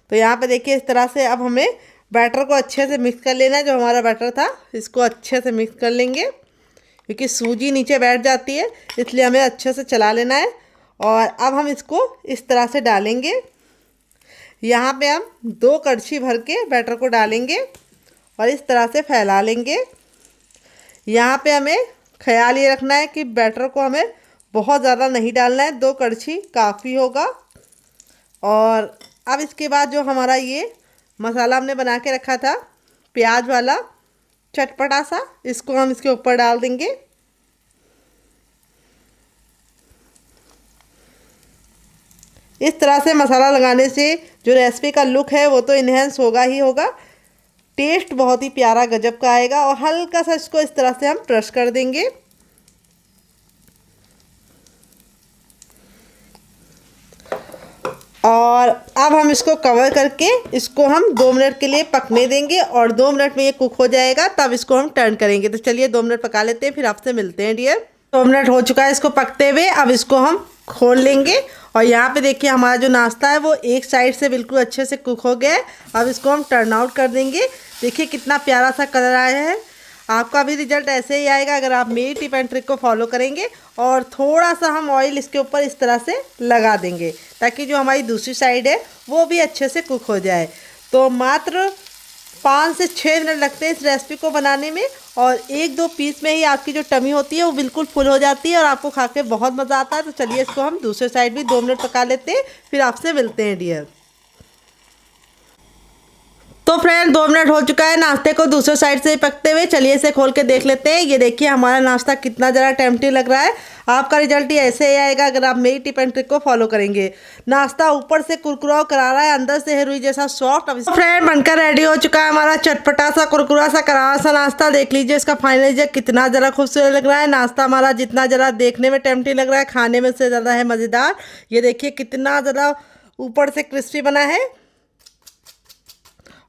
तो यहाँ पे देखिए इस तरह से अब हमें बैटर को अच्छे से मिक्स कर लेना है। जो हमारा बैटर था इसको अच्छे से मिक्स कर लेंगे, क्योंकि सूजी नीचे बैठ जाती है, इसलिए हमें अच्छे से चला लेना है। और अब हम इसको इस तरह से डालेंगे। यहाँ पे हम 2 कड़छी भर के बैटर को डालेंगे और इस तरह से फैला लेंगे। यहाँ पे हमें ख्याल ये रखना है कि बैटर को हमें बहुत ज़्यादा नहीं डालना है, 2 कड़छी काफ़ी होगा। और अब इसके बाद जो हमारा ये मसाला हमने बना के रखा था प्याज वाला चटपटा सा, इसको हम इसके ऊपर डाल देंगे। इस तरह से मसाला लगाने से जो रेसिपी का लुक है वो तो इन्हेंस होगा ही होगा, टेस्ट बहुत ही प्यारा गजब का आएगा। और हल्का सा इसको इस तरह से हम क्रश कर देंगे। और अब हम इसको कवर करके इसको हम 2 मिनट के लिए पकने देंगे, और 2 मिनट में ये कुक हो जाएगा, तब इसको हम टर्न करेंगे। तो चलिए 2 मिनट पका लेते हैं, फिर आपसे मिलते हैं डियर। 2 मिनट हो चुका है इसको पकते हुए, अब इसको हम खोल लेंगे। और यहाँ पे देखिए हमारा जो नाश्ता है वो एक साइड से बिल्कुल अच्छे से कुक हो गया है। अब इसको हम टर्न आउट कर देंगे। देखिए कितना प्यारा सा कलर आया है। आपका भी रिजल्ट ऐसे ही आएगा अगर आप मेरी टिप एंड ट्रिक को फॉलो करेंगे। और थोड़ा सा हम ऑयल इसके ऊपर इस तरह से लगा देंगे, ताकि जो हमारी दूसरी साइड है वो भी अच्छे से कुक हो जाए। तो मात्र 5 से 6 मिनट लगते हैं इस रेसिपी को बनाने में, और 1-2 पीस में ही आपकी जो टमी होती है वो बिल्कुल फुल हो जाती है और आपको खा के बहुत मज़ा आता है। तो चलिए इसको हम दूसरे साइड भी 2 मिनट पका लेते हैं, फिर आपसे मिलते हैं डियर। तो फ्रेंड 2 मिनट हो चुका है नाश्ते को दूसरे साइड से पकते हुए। चलिए इसे खोल के देख लेते हैं। ये देखिए हमारा नाश्ता कितना ज़रा टेम्पटिंग लग रहा है। आपका रिजल्ट ही ऐसे ही आएगा अगर आप मेरी टिप एंड ट्रिक को फॉलो करेंगे। नाश्ता ऊपर से कुरकुरा करारा है, अंदर से है रुई जैसा सॉफ्ट। अब फ्रेंड बनकर रेडी हो चुका है हमारा चटपटा सा कुरकुरा सा करारा सा नाश्ता। देख लीजिए इसका फाइनल रिजल्ट कितना ज़रा खूबसूरत लग रहा है। नाश्ता हमारा जितना ज़रा देखने में टेम्पटिंग लग रहा है, खाने में से ज़्यादा है मज़ेदार। ये देखिए कितना ज़रा ऊपर से क्रिस्पी बना है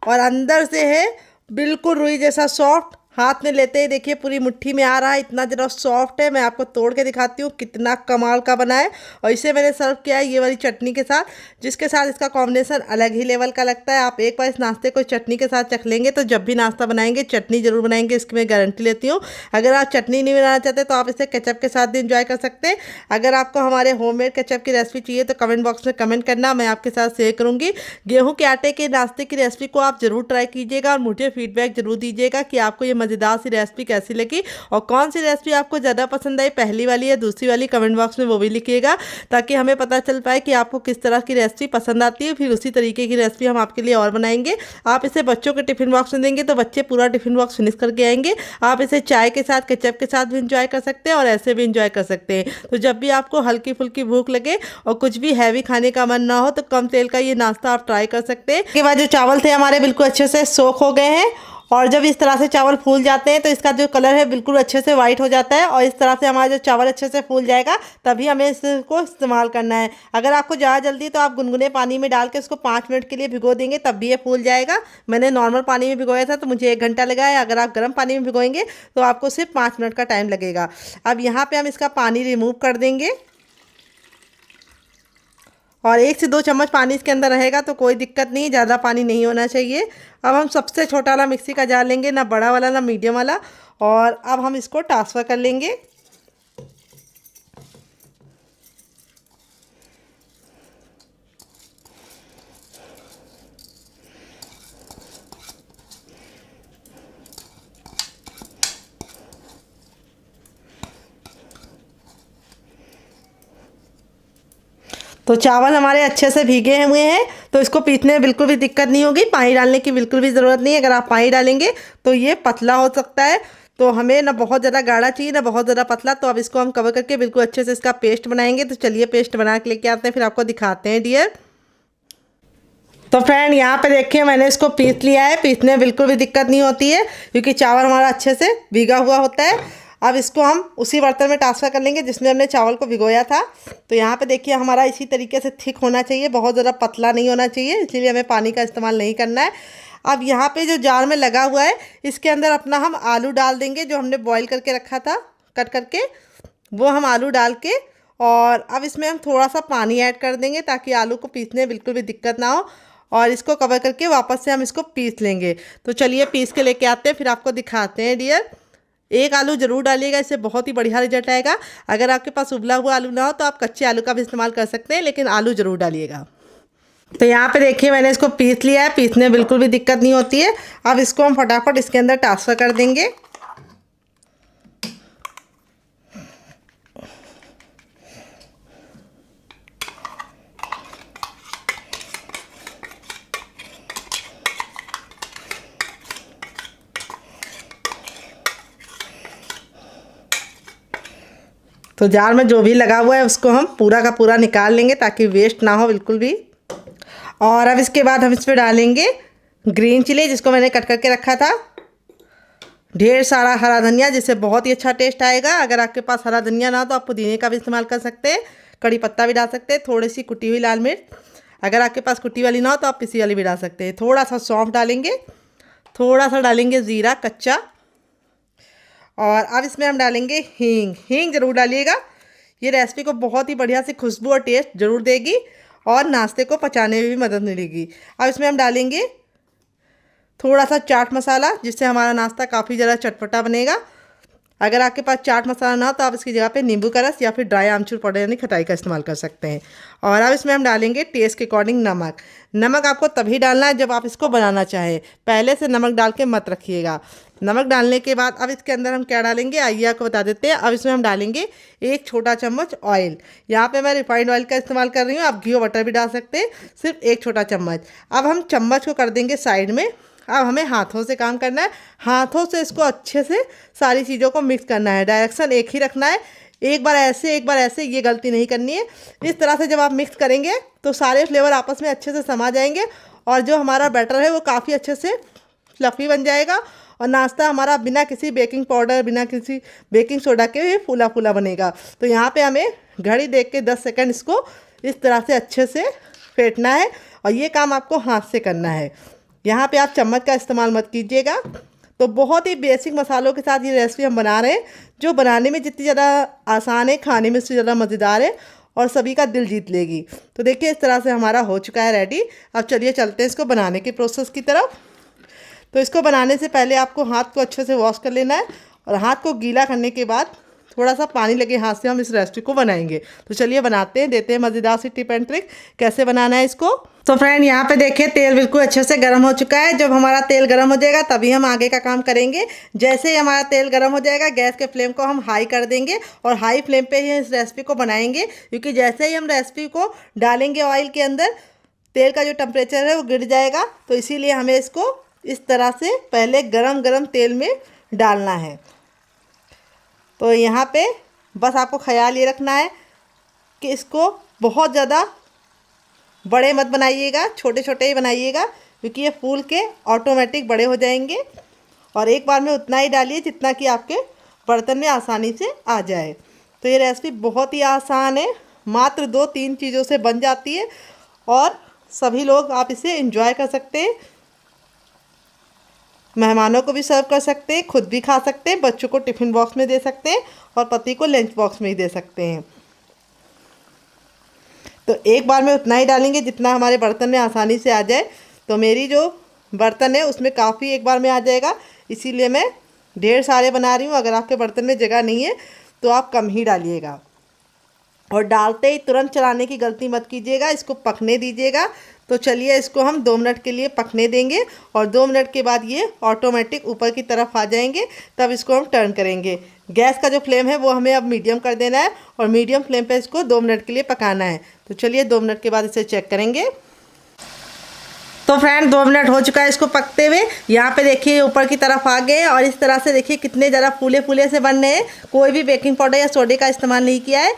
और अंदर से है बिल्कुल रुई जैसा सॉफ्ट। हाथ में लेते ही देखिए पूरी मुट्ठी में आ रहा है, इतना ज़रा सॉफ्ट है। मैं आपको तोड़ के दिखाती हूँ कितना कमाल का बना है। और इसे मैंने सर्व किया है ये वाली चटनी के साथ, जिसके साथ इसका कॉम्बिनेशन अलग ही लेवल का लगता है। आप एक बार इस नाश्ते को चटनी के साथ चख लेंगे तो जब भी नाश्ता बनाएंगे चटनी ज़रूर बनाएंगे, इसकी मैं गारंटी लेती हूँ। अगर आप चटनी नहीं बनाना चाहते तो आप इसे केचप के साथ भी इंजॉय कर सकते हैं। अगर आपको हमारे होममेड केचप की रेसिपी चाहिए तो कमेंट बॉक्स में कमेंट करना, मैं आपके साथ शेयर करूँगी। गेहूँ के आटे के नाश्ते की रेसिपी को आप ज़रूर ट्राई कीजिएगा और मुझे फीडबैक जरूर दीजिएगा कि आपको ये मज़ेदार सी रेसिपी कैसी लगी और कौन सी रेसिपी आपको ज़्यादा पसंद आई, पहली वाली या दूसरी वाली। कमेंट बॉक्स में वो भी लिखिएगा ताकि हमें पता चल पाए कि आपको किस तरह की रेसिपी पसंद आती है। फिर उसी तरीके की रेसिपी हम आपके लिए और बनाएंगे। आप इसे बच्चों के टिफिन बॉक्स में देंगे तो बच्चे पूरा टिफिन बॉक्स फिनिश करके आएंगे। आप इसे चाय के साथ केचप के साथ भी इंजॉय कर सकते हैं और ऐसे भी इंजॉय कर सकते हैं। तो जब भी आपको हल्की फुल्की भूख लगे और कुछ भी हैवी खाने का मन ना हो तो कम तेल का ये नाश्ता आप ट्राई कर सकते हैं। इसके बाद जो चावल थे हमारे बिल्कुल अच्छे से सोख हो गए हैं और जब इस तरह से चावल फूल जाते हैं तो इसका जो कलर है बिल्कुल अच्छे से वाइट हो जाता है। और इस तरह से हमारा जो चावल अच्छे से फूल जाएगा तभी हमें इसको इस्तेमाल करना है। अगर आपको ज़्यादा जल्दी तो आप गुनगुने पानी में डाल के उसको 5 मिनट के लिए भिगो देंगे तब भी ये फूल जाएगा। मैंने नॉर्मल पानी में भिगोया था तो मुझे 1 घंटा लगा है। अगर आप गर्म पानी में भिगोएंगे तो आपको सिर्फ 5 मिनट का टाइम लगेगा। अब यहाँ पर हम इसका पानी रिमूव कर देंगे और 1 से 2 चम्मच पानी इसके अंदर रहेगा तो कोई दिक्कत नहीं, ज़्यादा पानी नहीं होना चाहिए। अब हम सबसे छोटा वाला मिक्सी का जार लेंगे, ना बड़ा वाला ना मीडियम वाला, और अब हम इसको ट्रांसफ़र कर लेंगे। तो चावल हमारे अच्छे से भीगे हुए हैं तो इसको पीसने में बिल्कुल भी दिक्कत नहीं होगी। पानी डालने की बिल्कुल भी ज़रूरत नहीं है। अगर आप पानी डालेंगे तो ये पतला हो सकता है। तो हमें ना बहुत ज़्यादा गाढ़ा चाहिए ना बहुत ज़्यादा पतला। तो अब इसको हम कवर करके बिल्कुल अच्छे से इसका पेस्ट बनाएंगे। तो चलिए पेस्ट बना के लेके आते हैं, फिर आपको दिखाते हैं डियर। तो फ्रेंड यहाँ पे देखिए मैंने इसको पीस लिया है। पीसने में बिल्कुल भी दिक्कत नहीं होती है क्योंकि चावल हमारा अच्छे से भीगा हुआ होता है। अब इसको हम उसी बर्तन में ट्रांसफ़र कर लेंगे जिसमें हमने चावल को भिगोया था। तो यहाँ पे देखिए हमारा इसी तरीके से थिक होना चाहिए, बहुत ज़्यादा पतला नहीं होना चाहिए, इसीलिए हमें पानी का इस्तेमाल नहीं करना है। अब यहाँ पे जो जार में लगा हुआ है इसके अंदर अपना हम आलू डाल देंगे जो हमने बॉईल करके रखा था कट करके, वो हम आलू डाल के और अब इसमें हम थोड़ा सा पानी ऐड कर देंगे ताकि आलू को पीसने में बिल्कुल भी दिक्कत ना हो। और इसको कवर करके वापस से हम इसको पीस लेंगे। तो चलिए पीस के लेके आते हैं, फिर आपको दिखाते हैं डियर। एक आलू ज़रूर डालिएगा, इससे बहुत ही बढ़िया रिजल्ट आएगा। अगर आपके पास उबला हुआ आलू ना हो तो आप कच्चे आलू का भी इस्तेमाल कर सकते हैं, लेकिन आलू ज़रूर डालिएगा। तो यहाँ पे देखिए मैंने इसको पीस लिया है, पीसने में बिल्कुल भी दिक्कत नहीं होती है। अब इसको हम फटाफट इसके अंदर ट्रांसफ़र कर देंगे। तो जार में जो भी लगा हुआ है उसको हम पूरा का पूरा निकाल लेंगे ताकि वेस्ट ना हो बिल्कुल भी। और अब इसके बाद हम इसमें डालेंगे ग्रीन चिली जिसको मैंने कट करके रखा था, ढेर सारा हरा धनिया जिससे बहुत ही अच्छा टेस्ट आएगा। अगर आपके पास हरा धनिया ना हो तो आप पुदीने का भी इस्तेमाल कर सकते हैं, कड़ी पत्ता भी डाल सकते हैं, थोड़ी सी कुटी हुई लाल मिर्च। अगर आपके पास कुटी वाली ना हो तो आप पिसी वाली भी डाल सकते हैं। थोड़ा सा सौंफ डालेंगे, थोड़ा सा डालेंगे ज़ीरा कच्चा, और अब इसमें हम डालेंगे हींग। हींग ज़रूर डालिएगा, ये रेसिपी को बहुत ही बढ़िया सी खुशबू और टेस्ट ज़रूर देगी और नाश्ते को पचाने में भी मदद मिलेगी। अब इसमें हम डालेंगे थोड़ा सा चाट मसाला जिससे हमारा नाश्ता काफ़ी ज़्यादा चटपटा बनेगा। अगर आपके पास चाट मसाला ना हो तो आप इसकी जगह पे नींबू का रस या फिर ड्राई आमचूर पाउडर यानी खटाई का इस्तेमाल कर सकते हैं। और अब इसमें हम डालेंगे टेस्ट के अकॉर्डिंग नमक। नमक आपको तभी डालना है जब आप इसको बनाना चाहें, पहले से नमक डाल के मत रखिएगा। नमक डालने के बाद अब इसके अंदर हम क्या डालेंगे आइए आपको बता देते हैं। अब इसमें हम डालेंगे 1 छोटा चम्मच ऑयल। यहाँ पे मैं रिफाइंड ऑयल का इस्तेमाल कर रही हूँ, आप घी और बटर भी डाल सकते हैं, सिर्फ 1 छोटा चम्मच। अब हम चम्मच को कर देंगे साइड में अब हमें हाथों से काम करना है। हाथों से इसको अच्छे से सारी चीज़ों को मिक्स करना है। डायरेक्शन एक ही रखना है, एक बार ऐसे एक बार ऐसे, ये गलती नहीं करनी है। इस तरह से जब आप मिक्स करेंगे तो सारे फ्लेवर आपस में अच्छे से समा जाएंगे और जो हमारा बैटर है वो काफ़ी अच्छे से फ्लफ़ी बन जाएगा और नाश्ता हमारा बिना किसी बेकिंग पाउडर, बिना किसी बेकिंग सोडा के भी फूला फूला बनेगा। तो यहाँ पे हमें घड़ी देख के 10 सेकंड इसको इस तरह से अच्छे से फेंटना है और ये काम आपको हाथ से करना है। यहाँ पे आप चम्मच का इस्तेमाल मत कीजिएगा। तो बहुत ही बेसिक मसालों के साथ ये रेसिपी हम बना रहे हैं, जो बनाने में जितनी ज़्यादा आसान है, खाने में उससे ज़्यादा मज़ेदार है और सभी का दिल जीत लेगी। तो देखिए इस तरह से हमारा हो चुका है रेडी। अब चलिए चलते हैं इसको बनाने के प्रोसेस की तरफ। तो इसको बनाने से पहले आपको हाथ को अच्छे से वॉश कर लेना है और हाथ को गीला करने के बाद थोड़ा सा पानी लगे हाथ से हम इस रेसिपी को बनाएंगे। तो चलिए बनाते हैं, देते हैं मज़ेदार सी टिप एंड ट्रिक कैसे बनाना है इसको। तो फ्रेंड यहाँ पे देखिए तेल बिल्कुल अच्छे से गर्म हो चुका है। जब हमारा तेल गर्म हो जाएगा तभी हम आगे का काम करेंगे। जैसे ही हमारा तेल गर्म हो जाएगा गैस के फ्लेम को हम हाई कर देंगे और हाई फ्लेम पे ही इस रेसिपी को बनाएंगे, क्योंकि जैसे ही हम रेसिपी को डालेंगे ऑयल के अंदर तेल का जो टेम्परेचर है वो गिर जाएगा। तो इसीलिए हमें इसको इस तरह से पहले गरम गरम तेल में डालना है। तो यहाँ पे बस आपको ख्याल ये रखना है कि इसको बहुत ज़्यादा बड़े मत बनाइएगा, छोटे छोटे ही बनाइएगा, क्योंकि ये फूल के ऑटोमेटिक बड़े हो जाएंगे। और एक बार में उतना ही डालिए जितना कि आपके बर्तन में आसानी से आ जाए। तो ये रेसिपी बहुत ही आसान है, मात्र 2-3 चीज़ों से बन जाती है और सभी लोग आप इसे एंजॉय कर सकते हैं। मेहमानों को भी सर्व कर सकते हैं, खुद भी खा सकते हैं, बच्चों को टिफ़िन बॉक्स में दे सकते हैं और पति को लंच बॉक्स में ही दे सकते हैं। तो एक बार में उतना ही डालेंगे जितना हमारे बर्तन में आसानी से आ जाए। तो मेरी जो बर्तन है उसमें काफ़ी एक बार में आ जाएगा, इसीलिए मैं ढेर सारे बना रही हूँ। अगर आपके बर्तन में जगह नहीं है तो आप कम ही डालिएगा और डालते ही तुरंत चलाने की गलती मत कीजिएगा, इसको पकने दीजिएगा। तो चलिए इसको हम 2 मिनट के लिए पकने देंगे और 2 मिनट के बाद ये ऑटोमेटिक ऊपर की तरफ आ जाएंगे, तब इसको हम टर्न करेंगे। गैस का जो फ्लेम है वो हमें अब मीडियम कर देना है और मीडियम फ्लेम पे इसको 2 मिनट के लिए पकाना है। तो चलिए 2 मिनट के बाद इसे चेक करेंगे। तो फ्रेंड 2 मिनट हो चुका है इसको पकते हुए। यहाँ पे देखिए ऊपर की तरफ आ गए और इस तरह से देखिए कितने ज़्यादा फूले फूले से बन रहे हैं। कोई भी बेकिंग पाउडर या सोडे का इस्तेमाल नहीं किया है।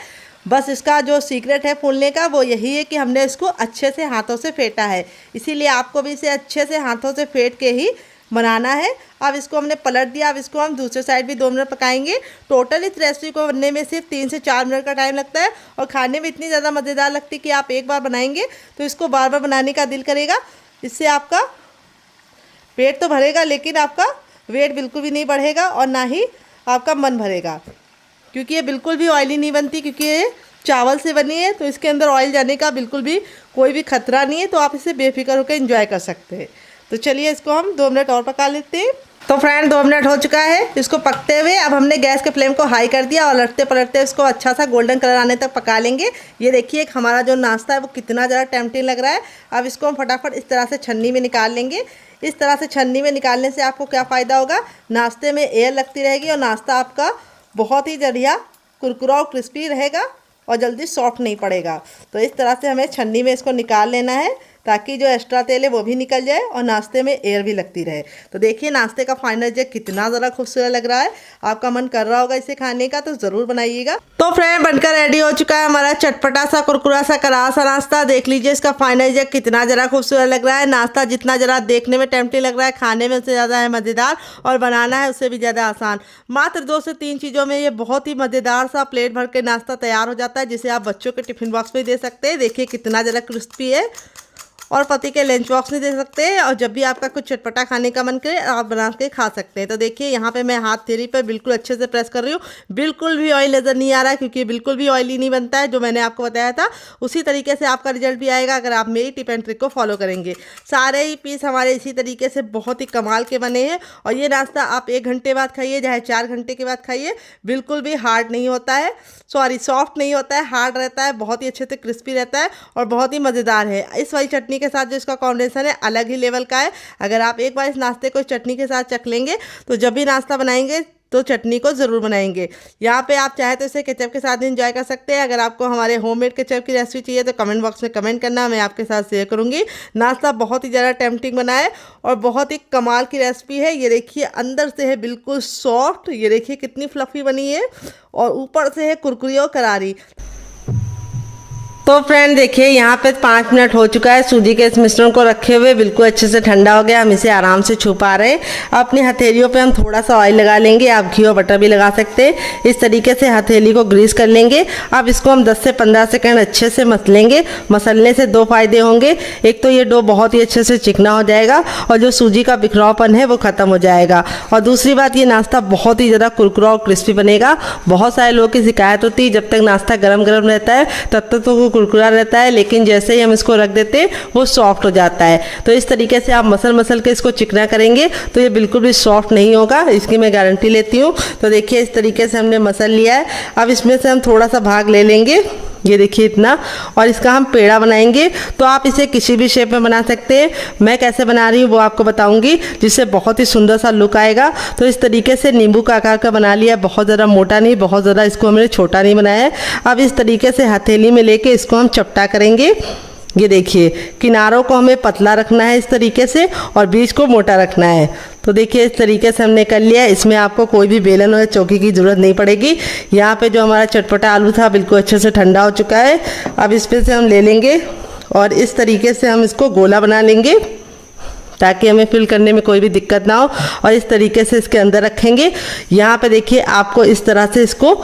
बस इसका जो सीक्रेट है फूलने का वो यही है कि हमने इसको अच्छे से हाथों से फेंटा है, इसीलिए आपको भी इसे अच्छे से हाथों से फेंट के ही बनाना है। अब इसको हमने पलट दिया, अब इसको हम दूसरे साइड भी 2 मिनट पकाएंगे। टोटल इस रेसिपी को बनने में सिर्फ 3 से 4 मिनट का टाइम लगता है और खाने में इतनी ज़्यादा मज़ेदार लगती है कि आप एक बार बनाएंगे तो इसको बार बार बनाने का दिल करेगा। इससे आपका पेट तो भरेगा लेकिन आपका वेट बिल्कुल भी नहीं बढ़ेगा और ना ही आपका मन भरेगा, क्योंकि ये बिल्कुल भी ऑयली नहीं बनती, क्योंकि ये चावल से बनी है तो इसके अंदर ऑयल जाने का बिल्कुल भी कोई भी खतरा नहीं है। तो आप इसे बेफिक्र होकर एंजॉय कर सकते हैं। तो चलिए इसको हम 2 मिनट और पका लेते हैं। तो फ्रेंड 2 मिनट हो चुका है इसको पकते हुए। अब हमने गैस के फ्लेम को हाई कर दिया और लटते पलटते इसको अच्छा सा गोल्डन कलर आने तक पका लेंगे। ये देखिए हमारा जो नाश्ता है वो कितना ज़्यादा टेम्पटिंग लग रहा है। अब इसको हम फटाफट इस तरह से छन्नी में निकाल लेंगे। इस तरह से छन्नी में निकालने से आपको क्या फ़ायदा होगा, नाश्ते में एयर लगती रहेगी और नाश्ता आपका बहुत ही बढ़िया कुरकुरा और क्रिस्पी रहेगा और जल्दी सॉफ्ट नहीं पड़ेगा। तो इस तरह से हमें छन्नी में इसको निकाल लेना है ताकि जो एक्स्ट्रा तेल है वो भी निकल जाए और नाश्ते में एयर भी लगती रहे। तो देखिए नाश्ते का फाइनल जो कितना ज़्यादा खूबसूरत लग रहा है। आपका मन कर रहा होगा इसे खाने का, तो ज़रूर बनाइएगा। तो फ्रेंड बनकर रेडी हो चुका है हमारा चटपटा सा कुरकुरा सा करारा सा नाश्ता। देख लीजिए इसका फाइनल जो कितना ज़रा खूबसूरत लग रहा है। नाश्ता जितना ज़रा देखने में टेम्पटिंग लग रहा है, खाने में उससे ज़्यादा है मज़ेदार और बनाना है उससे भी ज़्यादा आसान। मात्र 2 से 3 चीज़ों में ये बहुत ही मज़ेदार सा प्लेट भर के नाश्ता तैयार हो जाता है, जिसे आप बच्चों के टिफ़िन बॉक्स में दे सकते हैं। देखिए कितना ज़रा क्रिस्पी है और पति के लंच बॉक्स में दे सकते हैं। और जब भी आपका कुछ चटपटा खाने का मन करे आप बना के खा सकते हैं। तो देखिए यहाँ पे मैं हाथ थेली पर बिल्कुल अच्छे से प्रेस कर रही हूँ। बिल्कुल भी ऑयल नज़र नहीं आ रहा है, क्योंकि बिल्कुल भी ऑयली नहीं बनता है। जो मैंने आपको बताया था उसी तरीके से आपका रिजल्ट भी आएगा अगर आप मेरी टिप एंड ट्रिक को फॉलो करेंगे। सारे ही पीस हमारे इसी तरीके से बहुत ही कमाल के बने हैं और ये नाश्ता आप 1 घंटे बाद खाइए चाहे 4 घंटे के बाद खाइए, बिल्कुल भी हार्ड नहीं होता है, सॉफ्ट नहीं होता है, हार्ड रहता है, बहुत ही अच्छे से क्रिस्पी रहता है और बहुत ही मज़ेदार है। इस वाली चटनी के साथ जो इसका कॉम्बिनेशन है अलग ही लेवल का है। अगर आप एक बार इस नाश्ते को चटनी के साथ चख लेंगे तो जब भी नाश्ता बनाएंगे तो चटनी को ज़रूर बनाएंगे। यहाँ पे आप चाहे तो इसे केचप के साथ एंजॉय कर सकते हैं। अगर आपको हमारे होममेड केचप की रेसिपी चाहिए तो कमेंट बॉक्स में कमेंट करना, मैं आपके साथ शेयर करूँगी। नाश्ता बहुत ही ज़्यादा टेम्पटिंग बना है और बहुत ही कमाल की रेसिपी है। ये देखिए अंदर से है बिल्कुल सॉफ्ट, ये देखिए कितनी फ्लफ़ी बनी है और ऊपर से है कुरकुरी और करारी। तो फ्रेंड देखिए यहाँ पे 5 मिनट हो चुका है सूजी के इस मिश्रण को रखे हुए, बिल्कुल अच्छे से ठंडा हो गया। हम इसे आराम से छू पा रहे हैं। अपनी हथेलियों पे हम थोड़ा सा ऑयल लगा लेंगे, आप घी और बटर भी लगा सकते हैं। इस तरीके से हथेली को ग्रीस कर लेंगे। अब इसको हम 10 से 15 सेकंड अच्छे से मसलेंगे। मसलने से 2 फायदे होंगे, एक तो ये डो बहुत ही अच्छे से चिकना हो जाएगा और जो सूजी का बिखरावपन है वो ख़त्म हो जाएगा, और दूसरी बात ये नाश्ता बहुत ही ज़्यादा कुरकुरा और क्रिस्पी बनेगा। बहुत सारे लोगों की शिकायत होती है जब तक नाश्ता गर्म गर्म रहता है तब तक तो कुरकुरा रहता है, लेकिन जैसे ही हम इसको रख देते हैं वो सॉफ्ट हो जाता है। तो इस तरीके से आप मसल के इसको चिकना करेंगे तो ये बिल्कुल भी सॉफ्ट नहीं होगा, इसकी मैं गारंटी लेती हूँ। तो देखिए इस तरीके से हमने मसल लिया है। अब इसमें से हम थोड़ा सा भाग ले लेंगे, ये देखिए इतना, और इसका हम पेड़ा बनाएंगे। तो आप इसे किसी भी शेप में बना सकते हैं। मैं कैसे बना रही हूँ वो आपको बताऊंगी, जिससे बहुत ही सुंदर सा लुक आएगा। तो इस तरीके से नींबू का आकार का बना लिया, बहुत ज़्यादा मोटा नहीं, बहुत ज़्यादा इसको हमने छोटा नहीं बनाया है। अब इस तरीके से हथेली में लेके इसको हम चपटा करेंगे। ये देखिए किनारों को हमें पतला रखना है इस तरीके से, और बीच को मोटा रखना है। तो देखिए इस तरीके से हमने कर लिया। इसमें आपको कोई भी बेलन और चौकी की ज़रूरत नहीं पड़ेगी। यहाँ पे जो हमारा चटपटा आलू था बिल्कुल अच्छे से ठंडा हो चुका है। अब इस पे से हम ले लेंगे और इस तरीके से हम इसको गोला बना लेंगे ताकि हमें फिल करने में कोई भी दिक्कत ना हो, और इस तरीके से इसके अंदर रखेंगे। यहाँ पे देखिए आपको इस तरह से इसको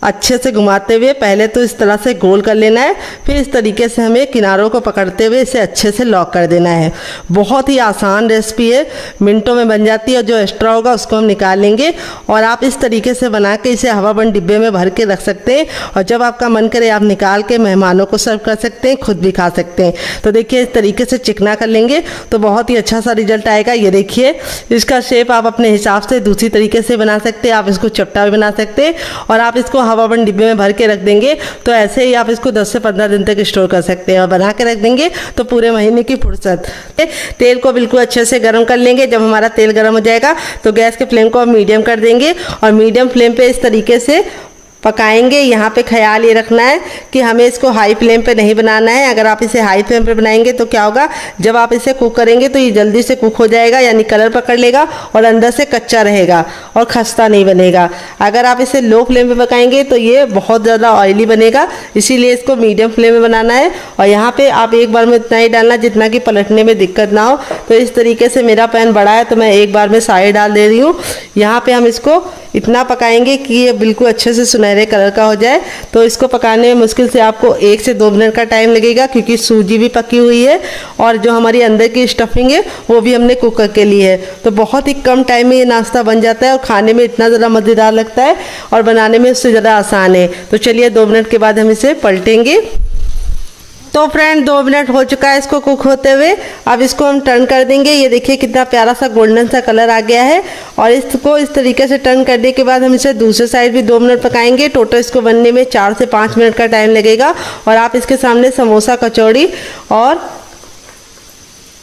अच्छे से घुमाते हुए पहले तो इस तरह से गोल कर लेना है, फिर इस तरीके से हमें किनारों को पकड़ते हुए इसे अच्छे से लॉक कर देना है। बहुत ही आसान रेसिपी है, मिनटों में बन जाती है। और जो एक्स्ट्रा होगा उसको हम निकाल लेंगे, और आप इस तरीके से बना के इसे हवाबंद डिब्बे में भर के रख सकते हैं, और जब आपका मन करे आप निकाल के मेहमानों को सर्व कर सकते हैं, खुद भी खा सकते हैं। तो देखिए इस तरीके से चिकना कर लेंगे तो बहुत ही अच्छा सा रिजल्ट आएगा। ये देखिए इसका शेप आप अपने हिसाब से दूसरी तरीके से बना सकते हैं, आप इसको चपटा भी बना सकते हैं, और आप इसको हवाबंद डिब्बे में भर के रख देंगे तो ऐसे ही आप इसको 10 से 15 दिन तक स्टोर कर सकते हैं, और बना के रख देंगे तो पूरे महीने की फुर्सत। तेल को बिल्कुल अच्छे से गर्म कर लेंगे। जब हमारा तेल गर्म हो जाएगा तो गैस के फ्लेम को हम मीडियम कर देंगे, और मीडियम फ्लेम पे इस तरीके से पकाएंगे। यहाँ पे ख्याल ये रखना है कि हमें इसको हाई फ्लेम पे नहीं बनाना है। अगर आप इसे हाई फ्लेम पे बनाएंगे तो क्या होगा, जब आप इसे कुक करेंगे तो ये जल्दी से कुक हो जाएगा, यानी कलर पकड़ लेगा और अंदर से कच्चा रहेगा और खस्ता नहीं बनेगा। अगर आप इसे लो फ्लेम पे पकाएंगे तो ये बहुत ज़्यादा ऑयली बनेगा, इसीलिए इसको मीडियम फ्लेम में बनाना है। और यहाँ पर आप एक बार में इतना ही डालना जितना कि पलटने में दिक्कत ना हो। तो इस तरीके से मेरा पैन बड़ा है तो मैं एक बार में सारे डाल दे रही हूँ। यहाँ पर हम इसको इतना पकाएंगे कि ये बिल्कुल अच्छे से सुनहरे कलर का हो जाए। तो इसको पकाने में मुश्किल से आपको 1 से 2 मिनट का टाइम लगेगा, क्योंकि सूजी भी पकी हुई है और जो हमारी अंदर की स्टफिंग है वो भी हमने कुक करके ली है। तो बहुत ही कम टाइम में ये नाश्ता बन जाता है और खाने में इतना ज़्यादा मज़ेदार लगता है और बनाने में उससे ज़्यादा आसान है। तो चलिए 2 मिनट के बाद हम इसे पलटेंगे। तो फ्रेंड 2 मिनट हो चुका है इसको कुक होते हुए। अब इसको हम टर्न कर देंगे। ये देखिए कितना प्यारा सा गोल्डन सा कलर आ गया है, और इसको इस तरीके से टर्न करने के बाद हम इसे दूसरे साइड भी 2 मिनट पकाएंगे। टोटल इसको बनने में 4 से 5 मिनट का टाइम लगेगा, और आप इसके सामने समोसा, कचौड़ी और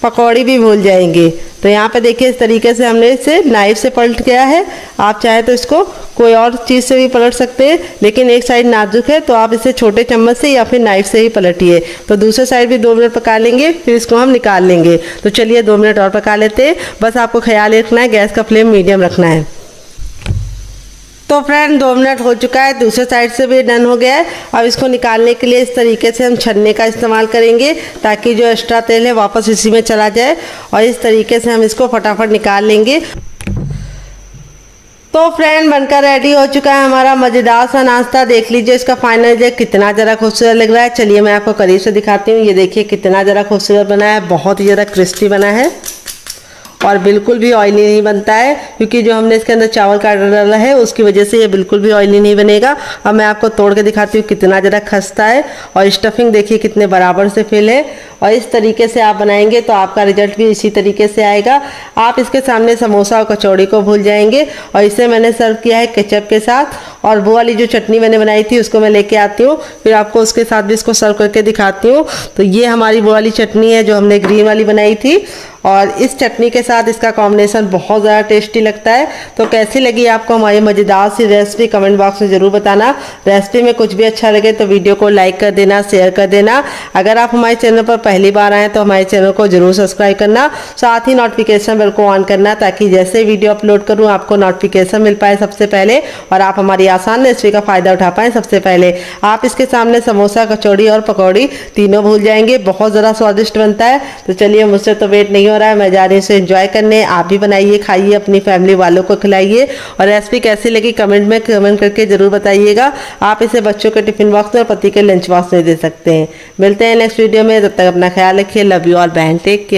पकौड़ी भी भूल जाएंगे। तो यहाँ पे देखिए इस तरीके से हमने इसे नाइफ से पलट गया है। आप चाहे तो इसको कोई और चीज़ से भी पलट सकते हैं, लेकिन एक साइड नाजुक है तो आप इसे छोटे चम्मच से या फिर नाइफ से ही पलटिए। तो दूसरे साइड भी 2 मिनट पका लेंगे, फिर इसको हम निकाल लेंगे। तो चलिए 2 मिनट और पका लेते हैं। बस आपको ख्याल रखना है गैस का फ्लेम मीडियम रखना है। तो फ्रेंड 2 मिनट हो चुका है, दूसरे साइड से भी डन हो गया है। अब इसको निकालने के लिए इस तरीके से हम छन्ने का इस्तेमाल करेंगे ताकि जो एक्स्ट्रा तेल है वापस इसी में चला जाए, और इस तरीके से हम इसको फटाफट निकाल लेंगे। तो फ्रेंड बनकर रेडी हो चुका है हमारा मज़ेदार सा नाश्ता। देख लीजिए इसका फाइनल रिजल्ट कितना ज़रा खूबसूरत लग रहा है। चलिए मैं आपको करीब से दिखाती हूँ। ये देखिए कितना ज़रा खूबसूरत बना है, बहुत ही ज़्यादा क्रिस्पी बना है और बिल्कुल भी ऑयली नहीं बनता है, क्योंकि जो हमने इसके अंदर चावल का आटा डाला है उसकी वजह से ये बिल्कुल भी ऑयली नहीं बनेगा। अब मैं आपको तोड़ के दिखाती हूँ कितना ज़रा खस्ता है, और स्टफिंग देखिए कितने बराबर से फिल है और इस तरीके से आप बनाएंगे तो आपका रिजल्ट भी इसी तरीके से आएगा। आप इसके सामने समोसा और कचौड़ी को भूल जाएंगे। और इसे मैंने सर्व किया है केचप के साथ। और वो वाली जो चटनी मैंने बनाई थी उसको मैं लेके आती हूँ, फिर आपको उसके साथ भी इसको सर्व करके दिखाती हूँ। तो ये हमारी वो वाली चटनी है जो हमने ग्रीन वाली बनाई थी, और इस चटनी के साथ इसका कॉम्बिनेशन बहुत ज़्यादा टेस्टी लगता है। तो कैसी लगी आपको हमारी मज़ेदार सी रेसिपी कमेंट बॉक्स में ज़रूर बताना। रेसिपी में कुछ भी अच्छा लगे तो वीडियो को लाइक कर देना, शेयर कर देना। अगर आप हमारे चैनल पर पहली बार आएँ तो हमारे चैनल को जरूर सब्सक्राइब करना, साथ ही नोटिफिकेशन बेल को ऑन करना, ताकि जैसे वीडियो अपलोड करूँ आपको नोटिफिकेशन मिल पाए सबसे पहले और आप हमारी आसान रेसिपी का फ़ायदा उठा पाएँ सबसे पहले। आप इसके सामने समोसा, कचौड़ी और पकौड़ी तीनों भूल जाएंगे, बहुत ज़्यादा स्वादिष्ट बनता है। तो चलिए, मुझसे तो वेट नहीं हो रहा है, मैं जा रही हूँ इसे एंजॉय करने। आप भी बनाइए, खाइए, अपनी फैमिली वालों को खिलाइए। और रेसिपी कैसी लगी कमेंट में कमेंट करके ज़रूर बताइएगा। आप इसे बच्चों के टिफिन बॉक्स में और पति के लंच बॉक्स में दे सकते हैं। मिलते हैं नेक्स्ट वीडियो में, तब तक अपना ख्याल रखिए। लव यू ऑल, बहन, टेक केयर।